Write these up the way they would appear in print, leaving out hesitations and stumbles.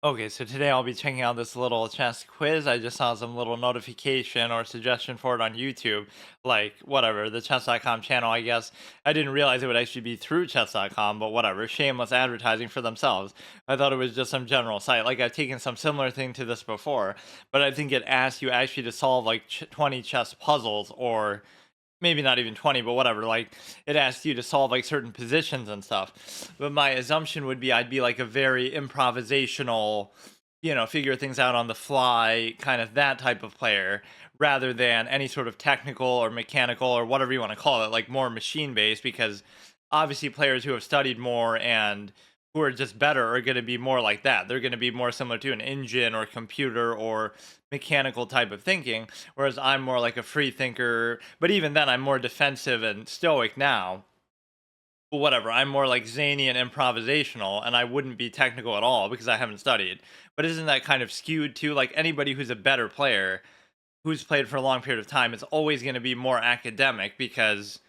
Okay, so today I'll be checking out this little chess quiz. I just saw some little notification or suggestion for it on YouTube, like whatever, the chess.com channel, I guess. I didn't realize it would actually be through chess.com, but whatever, shameless advertising for themselves. I thought it was just some general site. Like I've taken some similar thing to this before, but I think it asks you actually to solve like 20 chess puzzles or maybe not even 20, but whatever, like it asks you to solve like certain positions and stuff. But my assumption would be I'd be like a very improvisational, figure things out on the fly, kind of that type of player, rather than any sort of technical or mechanical or whatever you want to call it, like more machine based. Because obviously players who have studied more and who are just better are going to be more like that. They're going to be more similar to an engine or computer or mechanical type of thinking, whereas I'm more like a free thinker. But even then, I'm more defensive and stoic now. But whatever, I'm more like zany and improvisational, and I wouldn't be technical at all because I haven't studied. But isn't that kind of skewed too? Like anybody who's a better player, who's played for a long period of time, is always going to be more academic because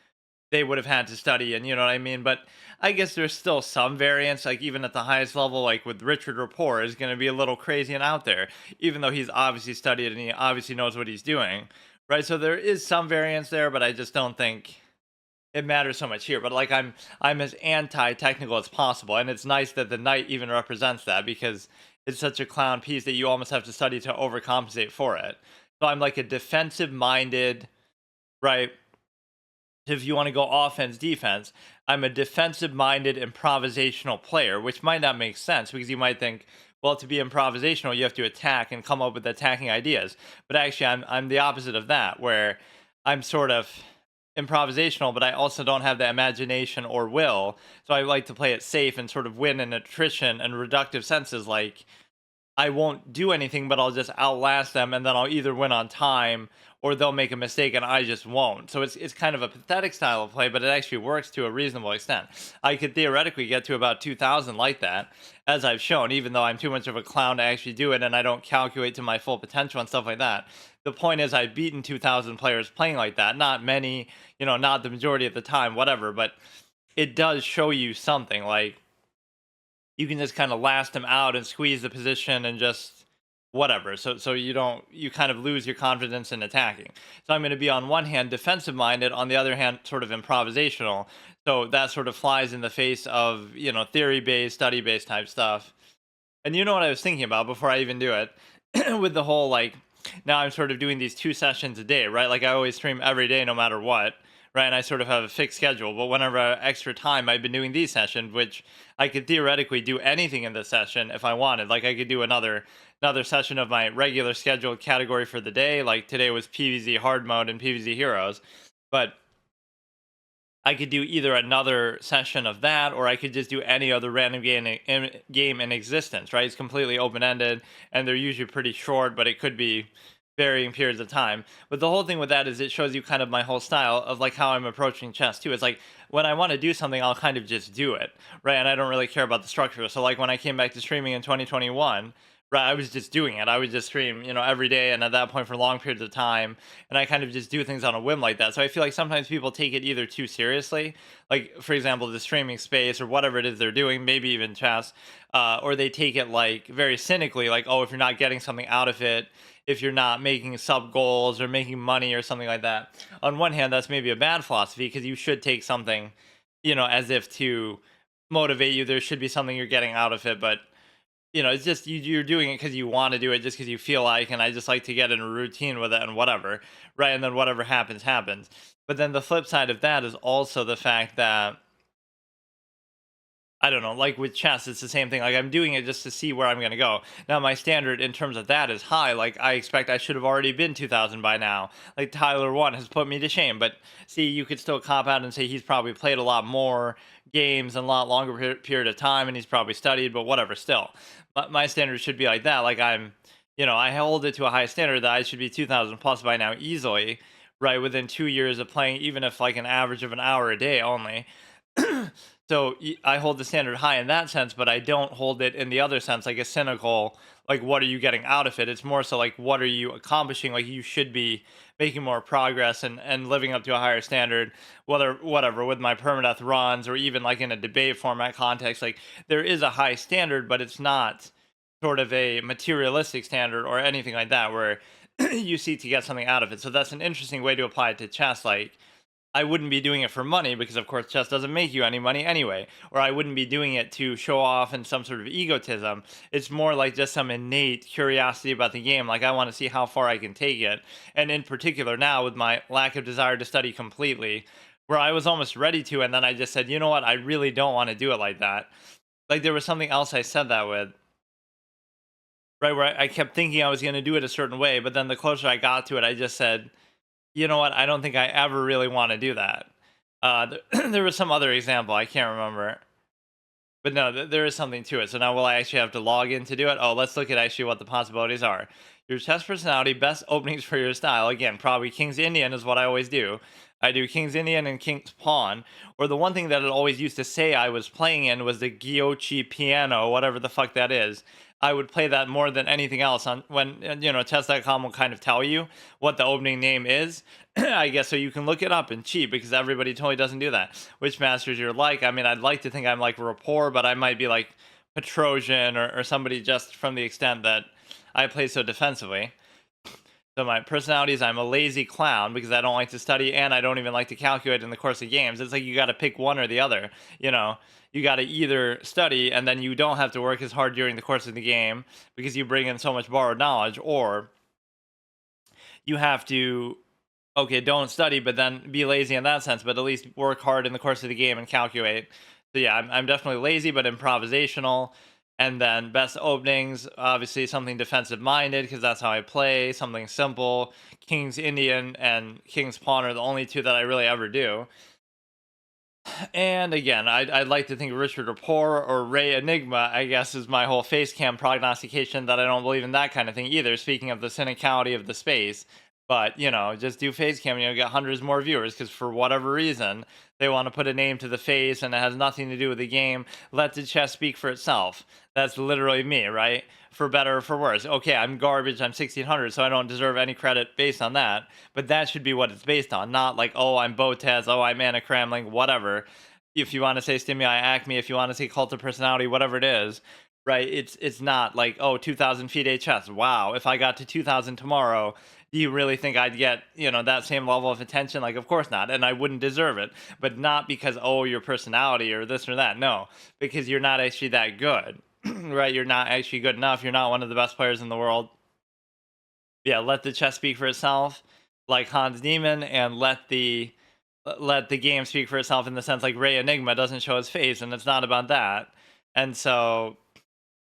they would have had to study, and you know what I mean? But I guess there's still some variance, like even at the highest level, like with Richard Rapport is going to be a little crazy and out there, even though he's obviously studied and he obviously knows what he's doing, right? So there is some variance there, but I just don't think it matters so much here. But like I'm as anti-technical as possible, and it's nice that the knight even represents that because it's such a clown piece that you almost have to study to overcompensate for it. So I'm like a defensive minded, right? If you want to go offense defense, I'm a defensive minded improvisational player, which might not make sense because you might think, well, to be improvisational, you have to attack and come up with attacking ideas. But actually, I'm the opposite of that, where I'm sort of improvisational, but I also don't have the imagination or will. So I like to play it safe and sort of win in attrition and reductive senses, like I won't do anything, but I'll just outlast them, and then I'll either win on time or they'll make a mistake and I just won't. So it's kind of a pathetic style of play, but it actually works to a reasonable extent. I could theoretically get to about 2,000 like that, as I've shown, even though I'm too much of a clown to actually do it and I don't calculate to my full potential and stuff like that. The point is, I've beaten 2,000 players playing like that. Not many, not the majority of the time, whatever, but it does show you something. Like you can just kind of last them out and squeeze the position and just whatever. So you kind of lose your confidence in attacking. So I'm going to be on one hand defensive minded, on the other hand sort of improvisational. So that sort of flies in the face of, theory based, study based type stuff. And you know what I was thinking about before I even do it with the whole like now I'm sort of doing these 2 sessions a day, right? Like I always stream every day no matter what, right? And I sort of have a fixed schedule, but whenever I have extra time, I've been doing these sessions, which I could theoretically do anything in this session if I wanted. Like I could do another session of my regular scheduled category for the day. Like today was PvZ hard mode and PvZ heroes, but I could do either another session of that, or I could just do any other random game in existence. Right? It's completely open ended, and they're usually pretty short, but it could be varying periods of time. But the whole thing with that is it shows you kind of my whole style of like how I'm approaching chess too. It's like when I want to do something, I'll kind of just do it, right? And I don't really care about the structure. So like when I came back to streaming in 2021. Right, I was just doing it. I would just stream, every day, and at that point for long periods of time, and I kind of just do things on a whim like that. So I feel like sometimes people take it either too seriously, like for example, the streaming space or whatever it is they're doing, maybe even chess, or they take it like very cynically, like oh, if you're not getting something out of it, if you're not making sub goals or making money or something like that. On one hand, that's maybe a bad philosophy because you should take something, as if to motivate you. There should be something you're getting out of it, but it's just you're doing it because you want to do it, just because you feel like, and I just like to get in a routine with it and whatever, right? And then whatever happens, happens. But then the flip side of that is also the fact that I don't know, like with chess, it's the same thing. Like I'm doing it just to see where I'm going to go. Now, my standard in terms of that is high. Like I expect I should have already been 2,000 by now. Like Tyler One has put me to shame. But see, you could still cop out and say he's probably played a lot more games and a lot longer period of time, and he's probably studied. But whatever, still, my standard should be like that. Like I hold it to a high standard that I should be 2,000 plus by now easily, right? Within 2 years of playing, even if like an average of an hour a day only. So I hold the standard high in that sense, but I don't hold it in the other sense, like a cynical, like what are you getting out of it? It's more so like what are you accomplishing? Like you should be making more progress and living up to a higher standard, whether whatever with my permadeath runs or even like in a debate format context. Like there is a high standard, but it's not. sort of a materialistic standard or anything like that, where you seek to get something out of it. So that's an interesting way to apply it to chess. Like, I wouldn't be doing it for money because, of course, chess doesn't make you any money anyway. Or I wouldn't be doing it to show off and some sort of egotism. It's more like just some innate curiosity about the game. Like, I want to see how far I can take it. And in particular, now with my lack of desire to study completely, where I was almost ready to, and then I just said, you know what, I really don't want to do it like that. Like, there was something else I said that with, right? Where I kept thinking I was going to do it a certain way. But then the closer I got to it, I just said, you know what? I don't think I ever really want to do that. There was some other example. I can't remember. But no, there is something to it. So now will I actually have to log in to do it? Oh, let's look at actually what the possibilities are. Your chess personality, best openings for your style. Again, probably King's Indian is what I always do. I do King's Indian and King's Pawn. Or the one thing that it always used to say I was playing in was the Gyochi piano, whatever the fuck that is. I would play that more than anything else on when chess.com will kind of tell you what the opening name is. I guess so you can look it up and cheat because everybody totally doesn't do that. Which masters you're like? I mean, I'd like to think I'm like Rapport, but I might be like Petrosian or somebody just from the extent that I play so defensively. So my personality is I'm a lazy clown because I don't like to study and I don't even like to calculate in the course of games. It's like you got to pick one or the other. You know, you got to either study and then you don't have to work as hard during the course of the game because you bring in so much borrowed knowledge, or you have to, okay, don't study, but then be lazy in that sense, but at least work hard in the course of the game and calculate. So yeah, I'm definitely lazy, but improvisational. And then best openings, obviously something defensive minded because that's how I play. Something simple. King's Indian and King's Pawn are the only two that I really ever do. And again, I'd like to think Richard Rapport or Ray Enigma, I guess, is my whole face cam prognostication that I don't believe in that kind of thing either. Speaking of the cynicality of the space, but just do face cam and you'll get hundreds more viewers because for whatever reason they want to put a name to the face and it has nothing to do with the game. Let the chess speak for itself. That's literally me, right? For better or for worse. Okay, I'm garbage. I'm 1600, so I don't deserve any credit based on that. But that should be what it's based on, not like, oh, I'm Botez, oh, I'm Anna Kramling, whatever. If you want to say Stimuli Acme, if you want to say Cult of Personality, whatever it is, right? It's not like, oh, 2,000 FIDE chess. Wow, if I got to 2,000 tomorrow, do you really think I'd get, that same level of attention? Like, of course not. And I wouldn't deserve it. But not because, oh, your personality or this or that. No, because you're not actually that good. Right, you're not actually good enough. You're not one of the best players in the world. Yeah, let the chess speak for itself, like Hans Niemann, and let the game speak for itself in the sense like Ray Enigma doesn't show his face, and it's not about that. And so,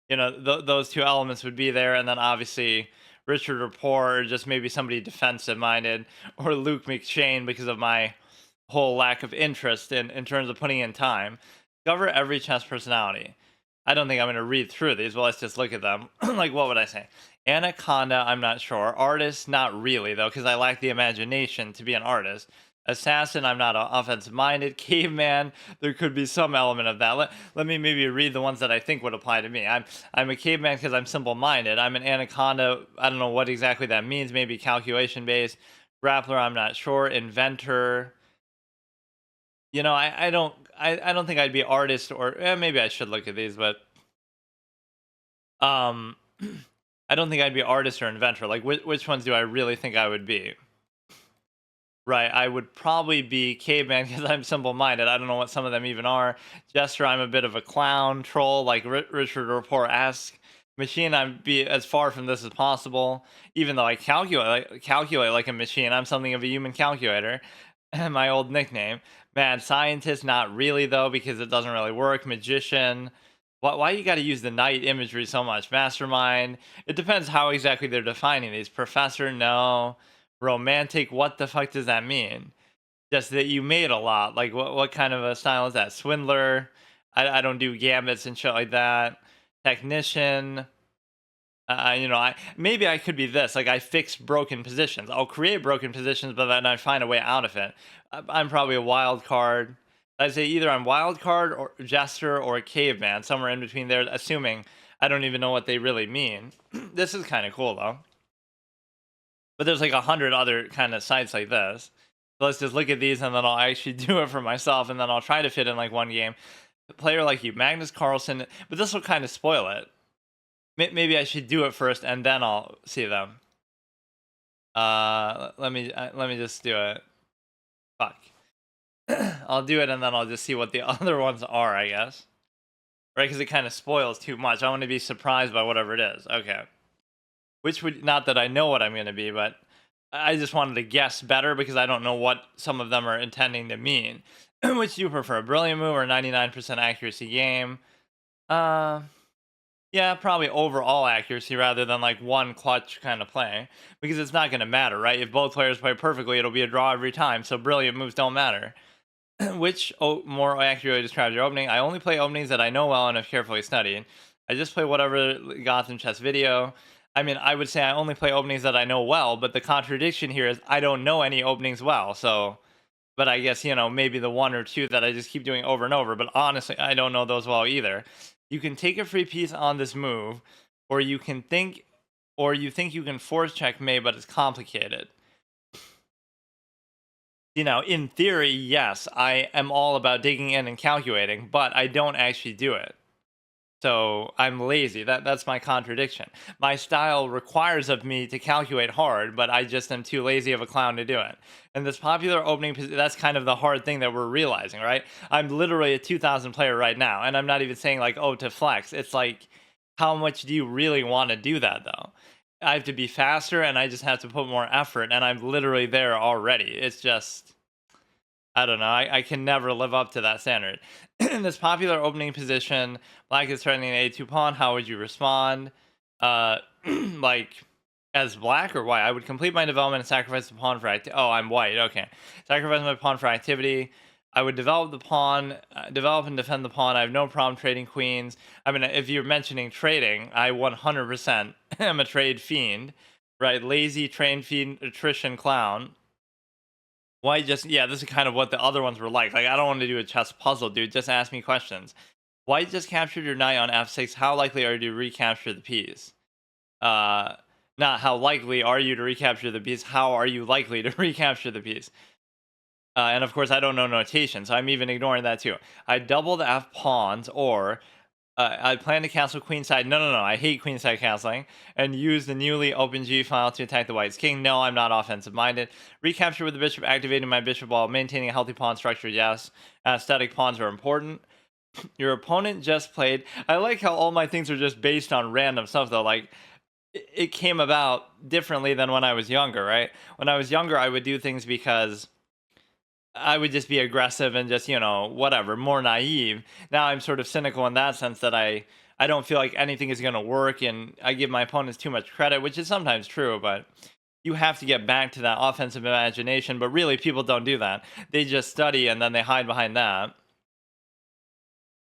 those two elements would be there, and then obviously Richard Rapport, or just maybe somebody defensive minded, or Luke McShane because of my whole lack of interest in terms of putting in time. Cover every chess personality. I don't think I'm going to read through these, but let's just look at them. Like, what would I say? Anaconda, I'm not sure. Artist, not really, though, because I lack the imagination to be an artist. Assassin, I'm not offensive minded. Caveman, there could be some element of that. Let me maybe read the ones that I think would apply to me. I'm a caveman because I'm simple minded. I'm an anaconda. I don't know what exactly that means. Maybe calculation based. Grappler, I'm not sure. Inventor. I don't think I'd be artist or maybe I should look at these, but um I don't think I'd be artist or inventor. Like which ones do I really think I would be? Right, I would probably be caveman because I'm simple-minded. I don't know what some of them even are. Jester, I'm a bit of a clown. Troll, like Richard Rapport esque. Machine, I'm be as far from this as possible. Even though I calculate like a machine, I'm something of a human calculator. My old nickname. Mad scientist, not really though, because it doesn't really work. Magician. Why you got to use the knight imagery so much? Mastermind. It depends how exactly they're defining these. Professor, no. Romantic, what the fuck does that mean? Just that you made a lot. Like what kind of a style is that? Swindler. I don't do gambits and shit like that. Technician. I maybe I could be this. Like I fix broken positions. I'll create broken positions, but then I find a way out of it. I'm probably a wild card. I'd say either I'm wild card or jester or a caveman, somewhere in between there. Assuming I don't even know what they really mean. This is kind of cool though. But there's like 100 other kind of sites like this. So let's just look at these and then I'll actually do it for myself and then I'll try to fit in like one game. A player like you, Magnus Carlsen, but this will kind of spoil it. Maybe I should do it first and then I'll see them. Let me just do it. Fuck. I'll do it and then I'll just see what the other ones are, I guess. Right, because it kind of spoils too much. I want to be surprised by whatever it is. Okay. Which would, not that I know what I'm going to be, but I just wanted to guess better because I don't know what some of them are intending to mean. Which do you prefer, brilliant move or 99% accuracy game? Uh, yeah, probably overall accuracy rather than like one clutch kind of play because it's not going to matter, right? If both players play perfectly, it'll be a draw every time. So brilliant moves don't matter. Which more accurately describes your opening? I only play openings that I know well and have carefully studied. I just play whatever Gotham Chess video. I mean, I would say I only play openings that I know well, but the contradiction here is I don't know any openings well. So, but I guess, maybe the one or two that I just keep doing over and over. But honestly, I don't know those well either. You can take a free piece on this move, or you can think, or you think you can force checkmate, but it's complicated. In theory, yes, I am all about digging in and calculating, but I don't actually do it. So I'm lazy. That's my contradiction. My style requires of me to calculate hard, but I just am too lazy of a clown to do it. And this popular opening, that's kind of the hard thing that we're realizing, right? I'm literally a 2,000 player right now, and I'm not even saying like, oh, to flex. It's like, how much do you really want to do that though? I have to be faster, and I just have to put more effort, and I'm literally there already. It's just, I don't know. I can never live up to that standard. In this popular opening position, black is threatening an a2 pawn. How would you respond? Uh, like as black or white? I would complete my development and sacrifice the pawn for Oh, I'm white. Okay, sacrifice my pawn for activity. I would develop the pawn, develop and defend the pawn. I have no problem trading queens. I mean, if you're mentioning trading, I 100% am a trade fiend, right? Lazy train fiend, attrition clown. Why just, yeah, this is kind of what the other ones were like. Like, I don't want to do a chess puzzle, dude. Just ask me questions. White just captured your knight on f6. How likely are you to recapture the piece? Uh, Not how likely are you to recapture the piece. How are you likely to recapture the piece? And of course, I don't know notation, so I'm even ignoring that too. I double the f pawns, or I plan to castle queenside. No, no, no. I hate queenside castling. And use the newly open G file to attack the white's king. No, I'm not offensive minded. Recapture with the bishop, activating my bishop while maintaining a healthy pawn structure. Yes. Static pawns are important. Your opponent just played. I like how all my things are just based on random stuff, though. Like, it came about differently than when I was younger, right? When I was younger, I would do things because I would just be aggressive and just, whatever, more naive. Now I'm sort of cynical in that sense that I don't feel like anything is going to work, and I give my opponents too much credit, which is sometimes true, but you have to get back to that offensive imagination. But really, people don't do that. They just study and then they hide behind that,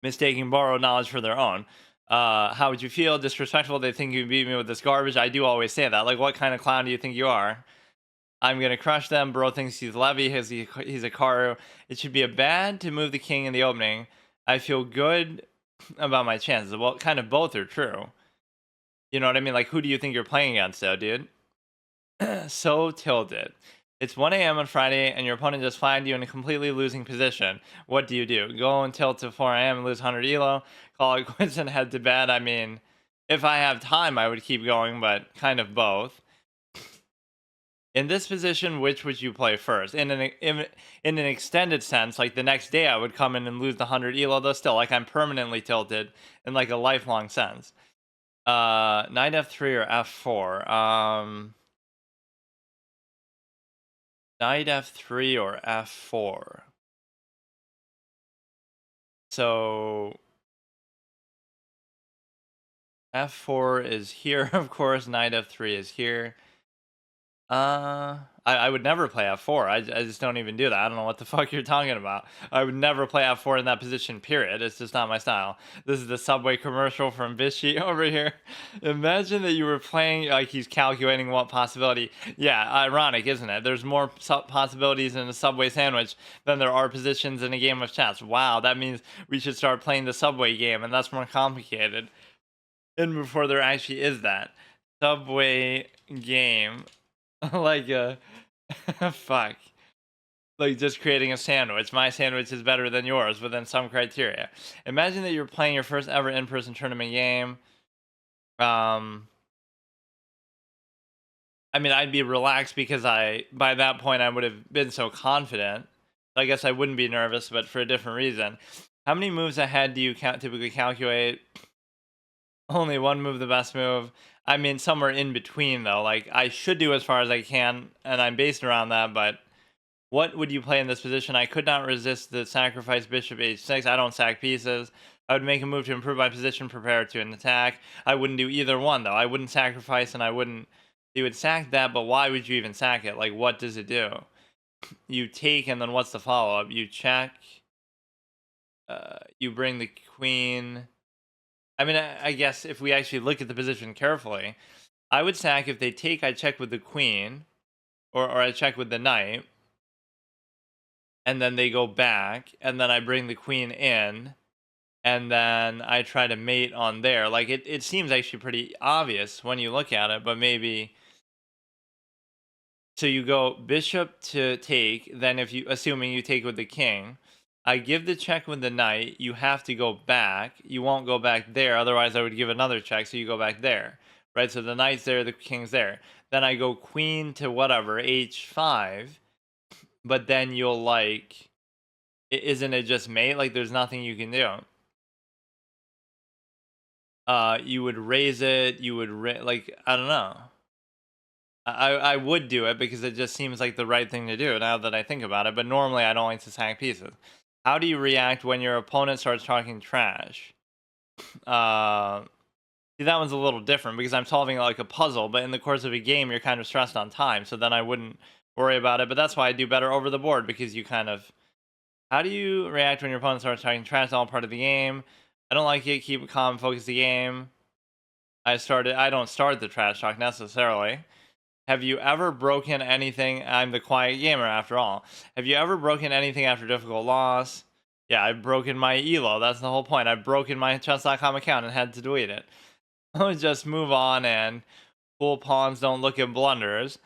mistaking borrowed knowledge for their own. How would you feel? Disrespectful? They think you beat me with this garbage. I do always say that. Like, what kind of clown do you think you are? I'm gonna crush them. Bro thinks he's Levy. He's a Karu. It should be a bad to move the king in the opening. I feel good about my chances. Well, kind of both are true. You know what I mean? Like, who do you think you're playing against, though, dude? So tilted. It's 1 a.m. on Friday, and your opponent just find you in a completely losing position. What do you do? Go and tilt to 4 a.m. and lose 100 elo? Call it quits and head to bed? I mean, if I have time, I would keep going, but kind of both. In this position, which would you play first? In an extended sense, like the next day, I would come in and lose the 100 elo. Though still, like I'm permanently tilted in like a lifelong sense. Knight f3 or f4. Knight f3 or f4. So f4 is here, of course. Knight f3 is here. I would never play f4. I just don't even do that. I don't know what the fuck you're talking about. I would never play f4 in that position, period. It's just not my style. This is the Subway commercial from Vichy over here. Imagine that you were playing, like he's calculating what possibility. Yeah, ironic, isn't it? There's more possibilities in a Subway sandwich than there are positions in a game of chess. Wow, that means we should start playing the Subway game, and that's more complicated. And before there actually is that. Subway game. Like fuck, like just creating a sandwich. My sandwich is better than yours within some criteria. Imagine that you're playing your first ever in-person tournament game. Um, I mean, I'd be relaxed because by that point, I would have been so confident. I guess I wouldn't be nervous, but for a different reason. How many moves ahead do you typically calculate? Only one move, the best move. I mean, somewhere in between, though. Like, I should do as far as I can, and I'm based around that, but what would you play in this position? I could not resist the sacrifice bishop h6. I don't sack pieces. I would make a move to improve my position, prepare to an attack. I wouldn't do either one, though. I wouldn't sacrifice, and I wouldn't. You would sack that, but why would you even sack it? Like, what does it do? You take, and then what's the follow up? You check. You bring the queen. I mean, I guess if we actually look at the position carefully, I would sack if they take. I check with the queen, or I check with the knight, and then they go back, and then I bring the queen in, and then I try to mate on there. Like it seems actually pretty obvious when you look at it, but maybe so you go bishop to take, then if you assuming you take with the king, I give the check with the knight, you have to go back. You won't go back there, otherwise I would give another check, so you go back there. Right? So the knight's there, the king's there. Then I go queen to whatever, h5, but then you'll like isn't it just mate? Like there's nothing you can do. You would raise it, you would like I don't know. I would do it because it just seems like the right thing to do now that I think about it, but normally I don't like to sack pieces. How do you react when your opponent starts talking trash? Uh, See, that one's a little different because I'm solving like a puzzle, but in the course of a game, you're kind of stressed on time, so then I wouldn't worry about it. But that's why I do better over the board because you kind of. How do you react when your opponent starts talking trash? All part of the game. I don't like it. Keep calm, focus the game. I don't start the trash talk necessarily. Have you ever broken anything? I'm the quiet gamer after all. Have you ever broken anything after difficult loss? Yeah, I've broken my elo. That's the whole point. I've broken my chess.com account and had to delete it. I would just move on and full pawns don't look at blunders.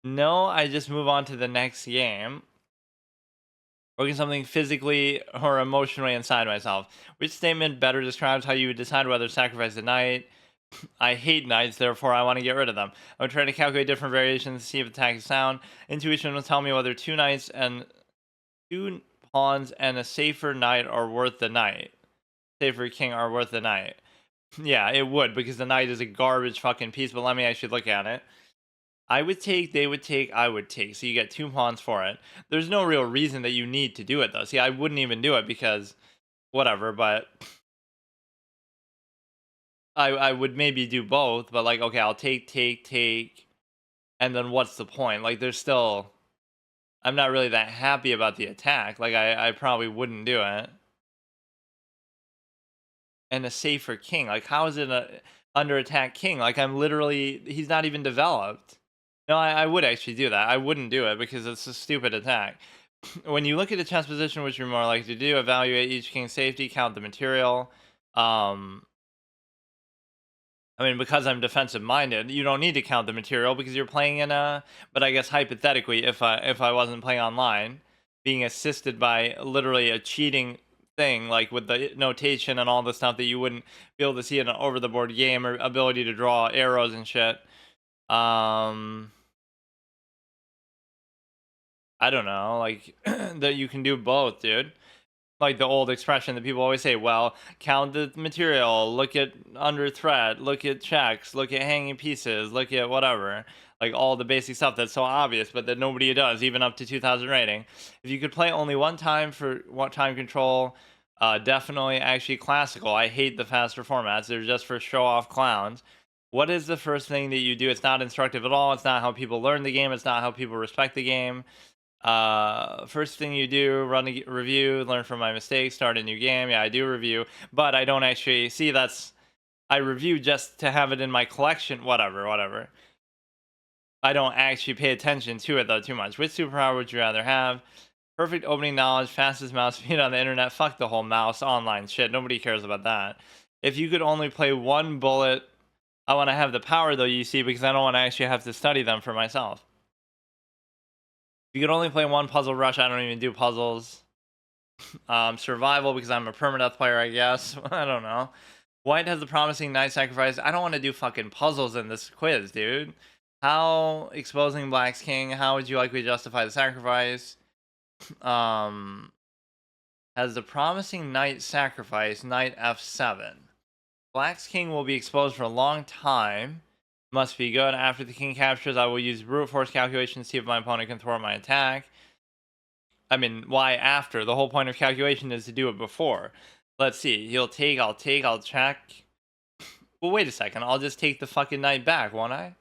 No, I just move on to the next game. Broken something physically or emotionally inside myself. Which statement better describes how you would decide whether to sacrifice the knight? I hate knights, therefore I want to get rid of them. I would try to calculate different variations to see if attack is sound. Intuition will tell me whether two knights and two pawns and a safer knight are worth the knight. Safer king are worth the knight. Yeah, it would, because the knight is a garbage fucking piece, but let me actually look at it. I would take, they would take, I would take. So you get two pawns for it. There's no real reason that you need to do it, though. See, I wouldn't even do it because whatever, but I would maybe do both, but like, okay, I'll take, and then what's the point? Like, there's still, I'm not really that happy about the attack. Like, I probably wouldn't do it. And a safer king, like, how is it a under attack king? Like, I'm literally, he's not even developed. No, I would actually do that. I wouldn't do it because it's a stupid attack. When you look at the chess position, which you're more likely to do, evaluate each king's safety, count the material. I mean, because I'm defensive minded, you don't need to count the material because you're playing in a. But I guess hypothetically, if I wasn't playing online, being assisted by literally a cheating thing like with the notation and all the stuff that you wouldn't be able to see in an over the board game or ability to draw arrows and shit. I don't know, like that you can do both, dude. Like the old expression that people always say, well, count the material, look at under threat, look at checks, look at hanging pieces, look at whatever. Like all the basic stuff that's so obvious, but that nobody does, even up to 2000 rating. If you could play only one time for what time control, definitely actually classical. I hate the faster formats. They're just for show off clowns. What is the first thing that you do? It's not instructive at all. It's not how people learn the game. It's not how people respect the game. First thing you do, run a review, learn from my mistakes, start a new game. Yeah, I do review, but I don't actually see that's. I review just to have it in my collection. Whatever. I don't actually pay attention to it though too much. Which superpower would you rather have? Perfect opening knowledge, fastest mouse speed on the internet. Fuck the whole mouse online shit. Nobody cares about that. If you could only play one bullet, I want to have the power though. You see, because I don't want to actually have to study them for myself. If you could only play one puzzle rush, I don't even do puzzles. Survival because I'm a permadeath player, I guess. I don't know. White has the promising knight sacrifice. I don't want to do fucking puzzles in this quiz, dude. How exposing Black's king? How would you likely justify the sacrifice? Um, has the promising knight sacrifice. Knight f7. Black's king will be exposed for a long time. Must be good. After the king captures, I will use brute force calculation to see if my opponent can thwart my attack. I mean, why after? The whole point of calculation is to do it before. Let's see. He'll take, I'll check. Well, wait a second. I'll just take the fucking knight back, won't I?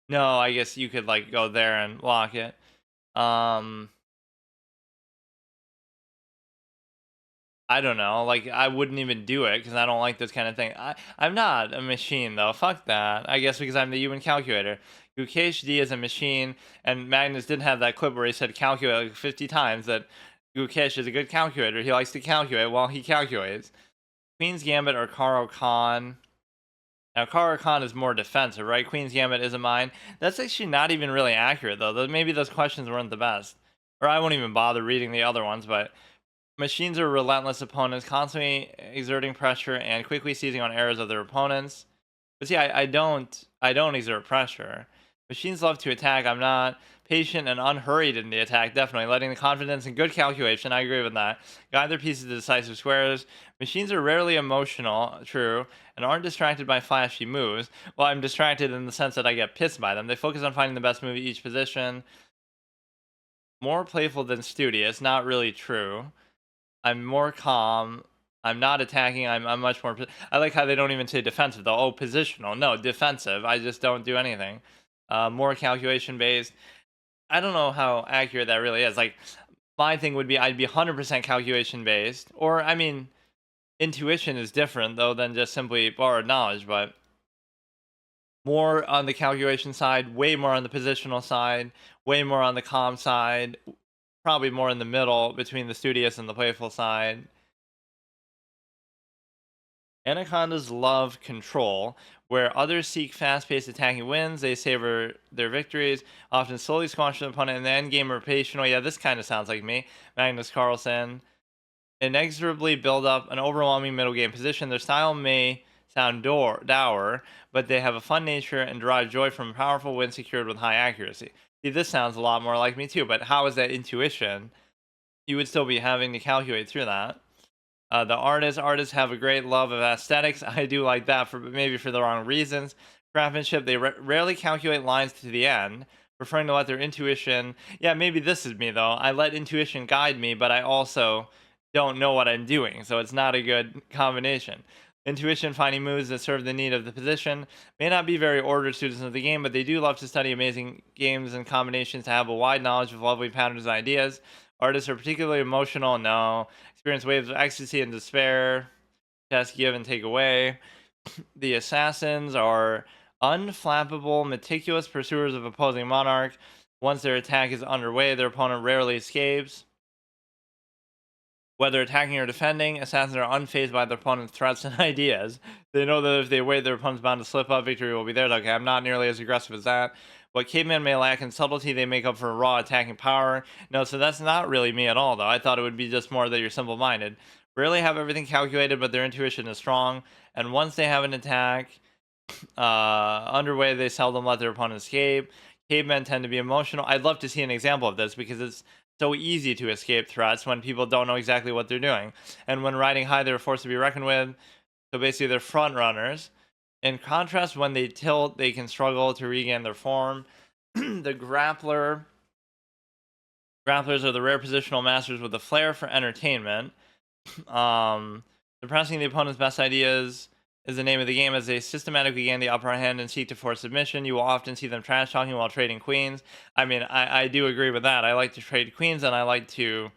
No, I guess you could, like, go there and lock it. I don't know. Like, I wouldn't even do it because I don't like this kind of thing. I'm not a machine, though. Fuck that. I guess because I'm the human calculator. Gukesh D is a machine, and Magnus did have that clip where he said calculate like 50 times that Gukesh is a good calculator. He likes to calculate while he calculates. Queen's Gambit or Karo Khan. Now, Karo Khan is more defensive, right? Queen's Gambit isn't mine. That's actually not even really accurate, though. Maybe those questions weren't the best. Or I won't even bother reading the other ones, but machines are relentless opponents, constantly exerting pressure and quickly seizing on errors of their opponents. But see, I don't exert pressure. Machines love to attack. I'm not patient and unhurried in the attack. Definitely letting the confidence and good calculation. I agree with that. Guide their pieces to decisive squares. Machines are rarely emotional, true, and aren't distracted by flashy moves. Well, I'm distracted in the sense that I get pissed by them. They focus on finding the best move at each position. More playful than studious. Not really true. I'm more calm. I'm not attacking. I'm much more. I like how they don't even say defensive though. Oh, positional. No, defensive. I just don't do anything. More calculation based. I don't know how accurate that really is. Like, my thing would be I'd be 100% calculation based, or I mean, intuition is different though than just simply borrowed knowledge, but more on the calculation side, way more on the positional side, way more on the calm side, probably more in the middle between the studious and the playful side. Anacondas love control. Where others seek fast-paced attacking wins, they savor their victories, often slowly squash their opponent in the endgame rotational. Yeah, this kind of sounds like me. Magnus Carlsen. Inexorably build up an overwhelming middle game position. Their style may sound dour, but they have a fun nature and derive joy from powerful wins secured with high accuracy. See, this sounds a lot more like me too, but how is that intuition? You would still be having to calculate through that. The artists have a great love of aesthetics. I do like that, for maybe for the wrong reasons. Craftsmanship, they rarely calculate lines to the end, preferring to let their intuition. Yeah, maybe this is me though. I let intuition guide me, but I also don't know what I'm doing, so it's not a good combination. Intuition, finding moves that serve the need of the position, may not be very ordered students of the game, but they do love to study amazing games and combinations to have a wide knowledge of lovely patterns and ideas. Artists are particularly emotional. No. Experience waves of ecstasy and despair. Just give and take away. The assassins are unflappable, meticulous pursuers of opposing monarch. Once their attack is underway, their opponent rarely escapes. Whether attacking or defending, assassins are unfazed by their opponent's threats and ideas. They know that if they wait, their opponent's bound to slip up. Victory will be theirs. Okay, I'm not nearly as aggressive as that. What cavemen may lack in subtlety, they make up for raw attacking power. No, so that's not really me at all, though. I thought it would be just more that you're simple-minded. Rarely have everything calculated, but their intuition is strong. And once they have an attack underway, they seldom let their opponent escape. Cavemen tend to be emotional. I'd love to see an example of this because it's so easy to escape threats when people don't know exactly what they're doing. And when riding high, they're a force to be reckoned with. So basically, they're front runners. In contrast, when they tilt, they can struggle to regain their form. The grapplers are the rare positional masters with a flair for entertainment. Suppressing the opponent's best ideas is the name of the game, as they systematically gain the upper hand and seek to force submission. You will often see them trash talking while trading queens. I mean, I do agree with that. I like to trade queens, and I like to.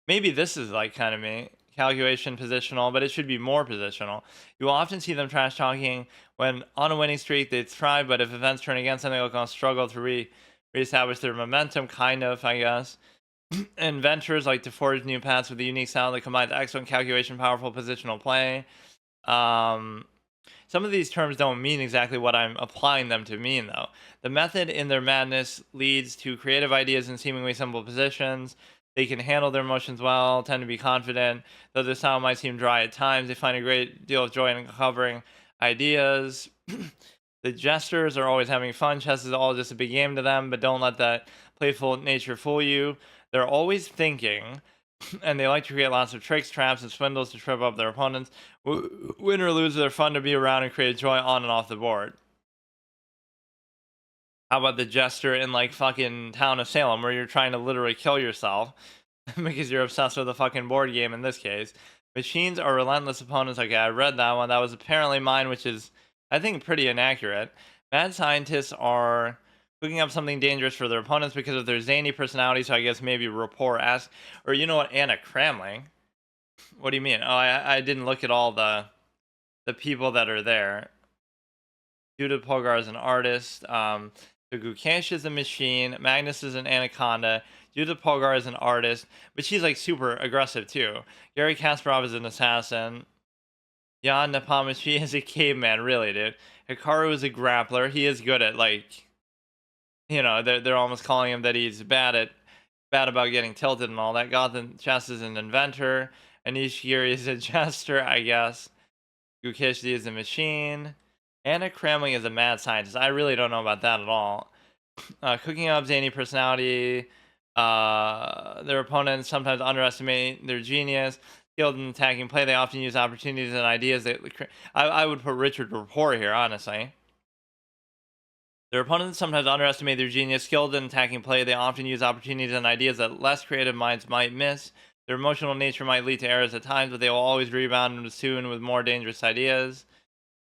Maybe this is like kind of me. Calculation positional, but it should be more positional. You will often see them trash talking when on a winning streak. They thrive, but if events turn against them, they're going to struggle to reestablish their momentum, kind of, I guess. Inventors like to forge new paths with a unique style that combines excellent calculation, powerful positional play. Some of these terms don't mean exactly what I'm applying them to mean, though. The method in their madness leads to creative ideas in seemingly simple positions. They can handle their emotions well, tend to be confident, though their style might seem dry at times. They find a great deal of joy in uncovering ideas. The jesters are always having fun. Chess is all just a big game to them, but don't let that playful nature fool you. They're always thinking, and they like to create lots of tricks, traps, and swindles to trip up their opponents. Win or lose, they're fun to be around and create joy on and off the board. How about the jester in like fucking Town of Salem, where you're trying to literally kill yourself because you're obsessed with the fucking board game in this case? Machines are relentless opponents. Okay, I read that one. That was apparently mine, which is, I think, pretty inaccurate. Mad scientists are cooking up something dangerous for their opponents because of their zany personality. So I guess maybe rapport-esque. Or you know what, Anna Cramling? What do you mean? Oh, I didn't look at all the people that are there. Judith Polgar is an artist. So Gukesh is a machine. Magnus is an anaconda. Judith Polgar is an artist, but she's like super aggressive too. Gary Kasparov is an assassin. Jan Nepomniachtchi is a caveman, really, dude. Hikaru is a grappler. He is good at like, they're almost calling him that he's bad about getting tilted and all that. Gotham Chess is an inventor. Anish Giri is a jester, I guess. Gukeshdi is a machine. Anna Cramling is a mad scientist. I really don't know about that at all. Cooking up zany personality. Their opponents sometimes underestimate their genius. Skilled in attacking play, they often use opportunities and ideas. I would put Richard Rapport here, honestly. Their opponents sometimes underestimate their genius. Skilled in attacking play, they often use opportunities and ideas that less creative minds might miss. Their emotional nature might lead to errors at times, but they will always rebound soon with more dangerous ideas.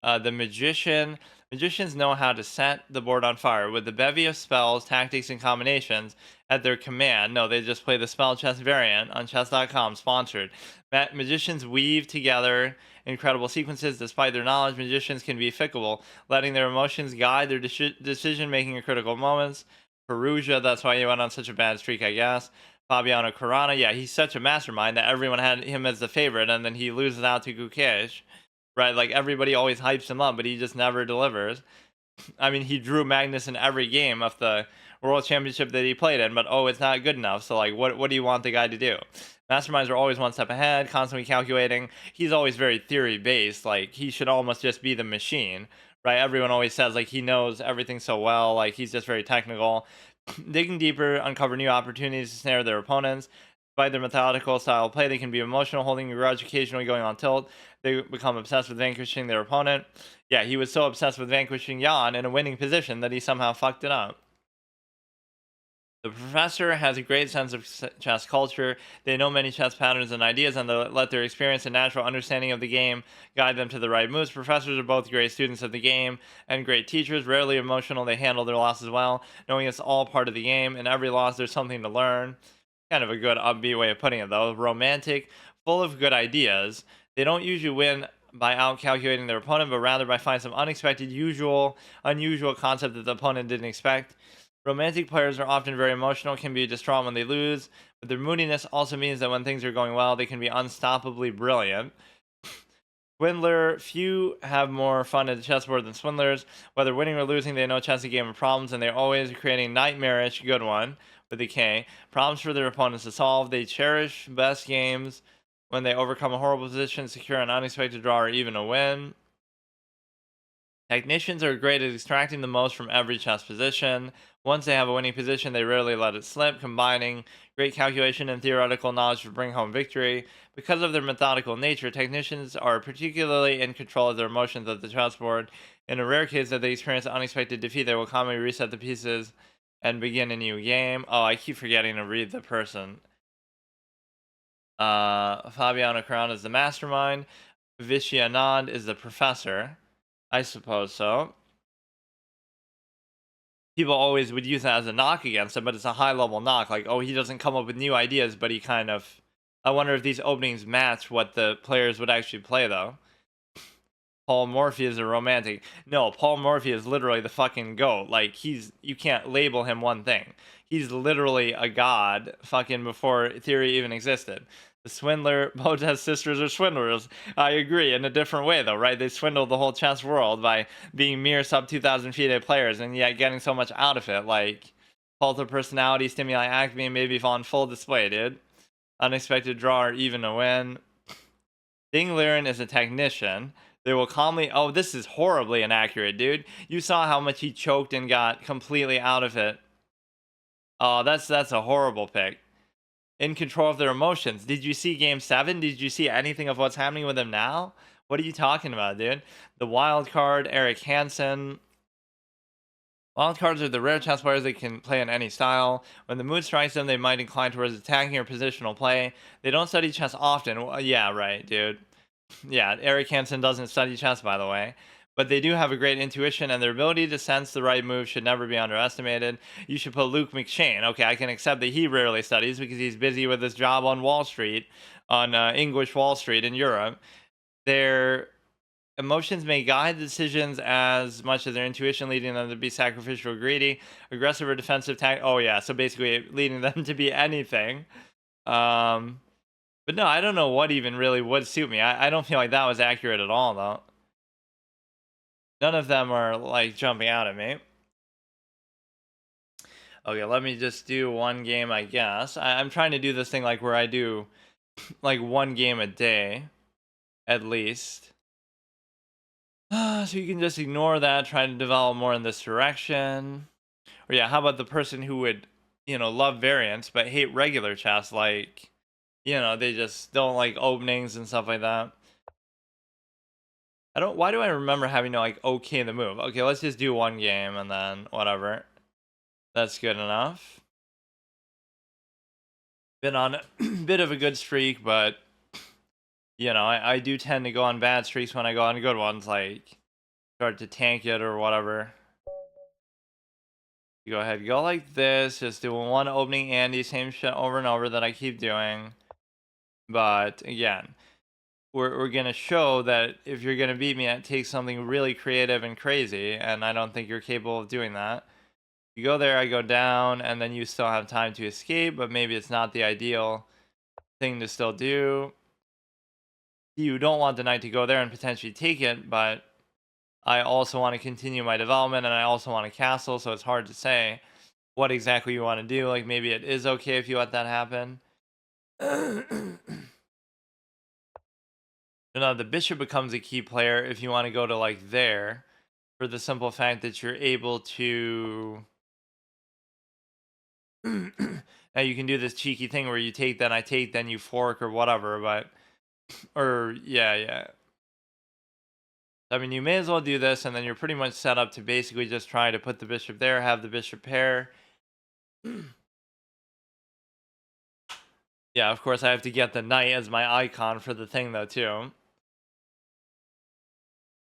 The magicians know how to set the board on fire with the bevy of spells, tactics, and combinations at their command. No, they just play the spell chess variant on chess.com, sponsored. Magicians weave together incredible sequences. Despite their knowledge, magicians can be fickle, letting their emotions guide their decision making in critical moments. Perugia, that's why he went on such a bad streak, I guess. Fabiano Carana, yeah, he's such a mastermind that everyone had him as the favorite, and then he loses out to Gukesh. Right, like everybody always hypes him up, but he just never delivers. I mean, he drew Magnus in every game of the World Championship that he played in, but it's not good enough. So, like, what do you want the guy to do? Masterminds are always one step ahead, constantly calculating. He's always very theory based. Like, he should almost just be the machine, right? Everyone always says, like, he knows everything so well. Like, he's just very technical. Digging deeper, uncover new opportunities to snare their opponents. By their methodical style of play, they can be emotional, holding a grudge, occasionally going on tilt. They become obsessed with vanquishing their opponent. Yeah, he was so obsessed with vanquishing Jan in a winning position that he somehow fucked it up. The professor has a great sense of chess culture. They know many chess patterns and ideas, and they let their experience and natural understanding of the game guide them to the right moves. Professors are both great students of the game and great teachers. Rarely emotional, they handle their losses well, knowing it's all part of the game. In every loss, there's something to learn. Kind of a good upbeat way of putting it, though. Romantic, full of good ideas. They don't usually win by out-calculating their opponent, but rather by finding some unexpected, unusual concept that the opponent didn't expect. Romantic players are often very emotional, can be distraught when they lose, but their moodiness also means that when things are going well, they can be unstoppably brilliant. Swindler, few have more fun at the chessboard than swindlers. Whether winning or losing, they know chess is a game of problems, and they're always creating nightmarish, good one, with a K, problems for their opponents to solve. They cherish best games when they overcome a horrible position, secure an unexpected draw, or even a win. Technicians are great at extracting the most from every chess position. Once they have a winning position, they rarely let it slip, combining great calculation and theoretical knowledge to bring home victory. Because of their methodical nature, technicians are particularly in control of their emotions at the chessboard. In a rare case that they experience an unexpected defeat, they will calmly reset the pieces and begin a new game. Oh, I keep forgetting to read the person. Fabiano Caron is the mastermind. Vishy Anand is the professor. I suppose so. People always would use that as a knock against him, but it's a high level knock. Like, oh, he doesn't come up with new ideas, but he kind of. I wonder if these openings match what the players would actually play, though. Paul Morphy is a romantic. No, Paul Morphy is literally the fucking goat. Like, you can't label him one thing. He's literally a god fucking before theory even existed. The swindler, both sisters are swindlers. I agree, in a different way though, right? They swindled the whole chess world by being mere sub 2,000 FIDE players and yet getting so much out of it. Like, Fault of personality, stimuli activating, maybe on full display, dude. Unexpected draw or even a win. Ding Liren is a technician. They will calmly. Oh, this is horribly inaccurate, dude. You saw how much he choked and got completely out of it. Oh, that's a horrible pick. In control of their emotions. Did you see Game 7? Did you see anything of what's happening with him now? What are you talking about, dude? The wild card, Eric Hansen. Wild cards are the rare chess players that can play in any style. When the mood strikes them, they might incline towards attacking or positional play. They don't study chess often. Well, yeah, right, dude. Yeah, Eric Hansen doesn't study chess, by the way. But they do have a great intuition, and their ability to sense the right move should never be underestimated. You should put Luke McShane. Okay, I can accept that he rarely studies because he's busy with his job on Wall Street, on English Wall Street in Europe. Their emotions may guide decisions as much as their intuition, leading them to be sacrificial or greedy, aggressive or defensive. Oh, yeah, so basically leading them to be anything. But no, I don't know what even really would suit me. I don't feel like that was accurate at all, though. None of them are, like, jumping out at me. Okay, let me just do one game, I guess. I'm trying to do this thing, like, where I do, like, one game a day, at least. So you can just ignore that, try to develop more in this direction. Or yeah, how about the person who would, love variants, but hate regular chess, like, they just don't like openings and stuff like that. Why do I remember having to like okay the move? Okay, let's just do one game and then whatever. That's good enough. Been on a bit of a good streak, but I do tend to go on bad streaks when I go on good ones, like start to tank it or whatever. You go ahead, go like this, just doing one opening Andy, same shit over and over that I keep doing. But again, we're gonna show that if you're gonna beat me, it takes something really creative and crazy, and I don't think you're capable of doing that. You go there, I go down, and then you still have time to escape, but maybe it's not the ideal thing to still do. You don't want the knight to go there and potentially take it, but I also want to continue my development, and I also want a castle, so it's hard to say what exactly you want to do. Like, maybe it is okay if you let that happen. No, the bishop becomes a key player if you want to go to like there, for the simple fact that you're able to. Now you can do this cheeky thing where you take, then I take, then you fork or whatever, but yeah. I mean, you may as well do this, and then you're pretty much set up to basically just try to put the bishop there, have the bishop pair. Yeah, of course I have to get the knight as my icon for the thing though too.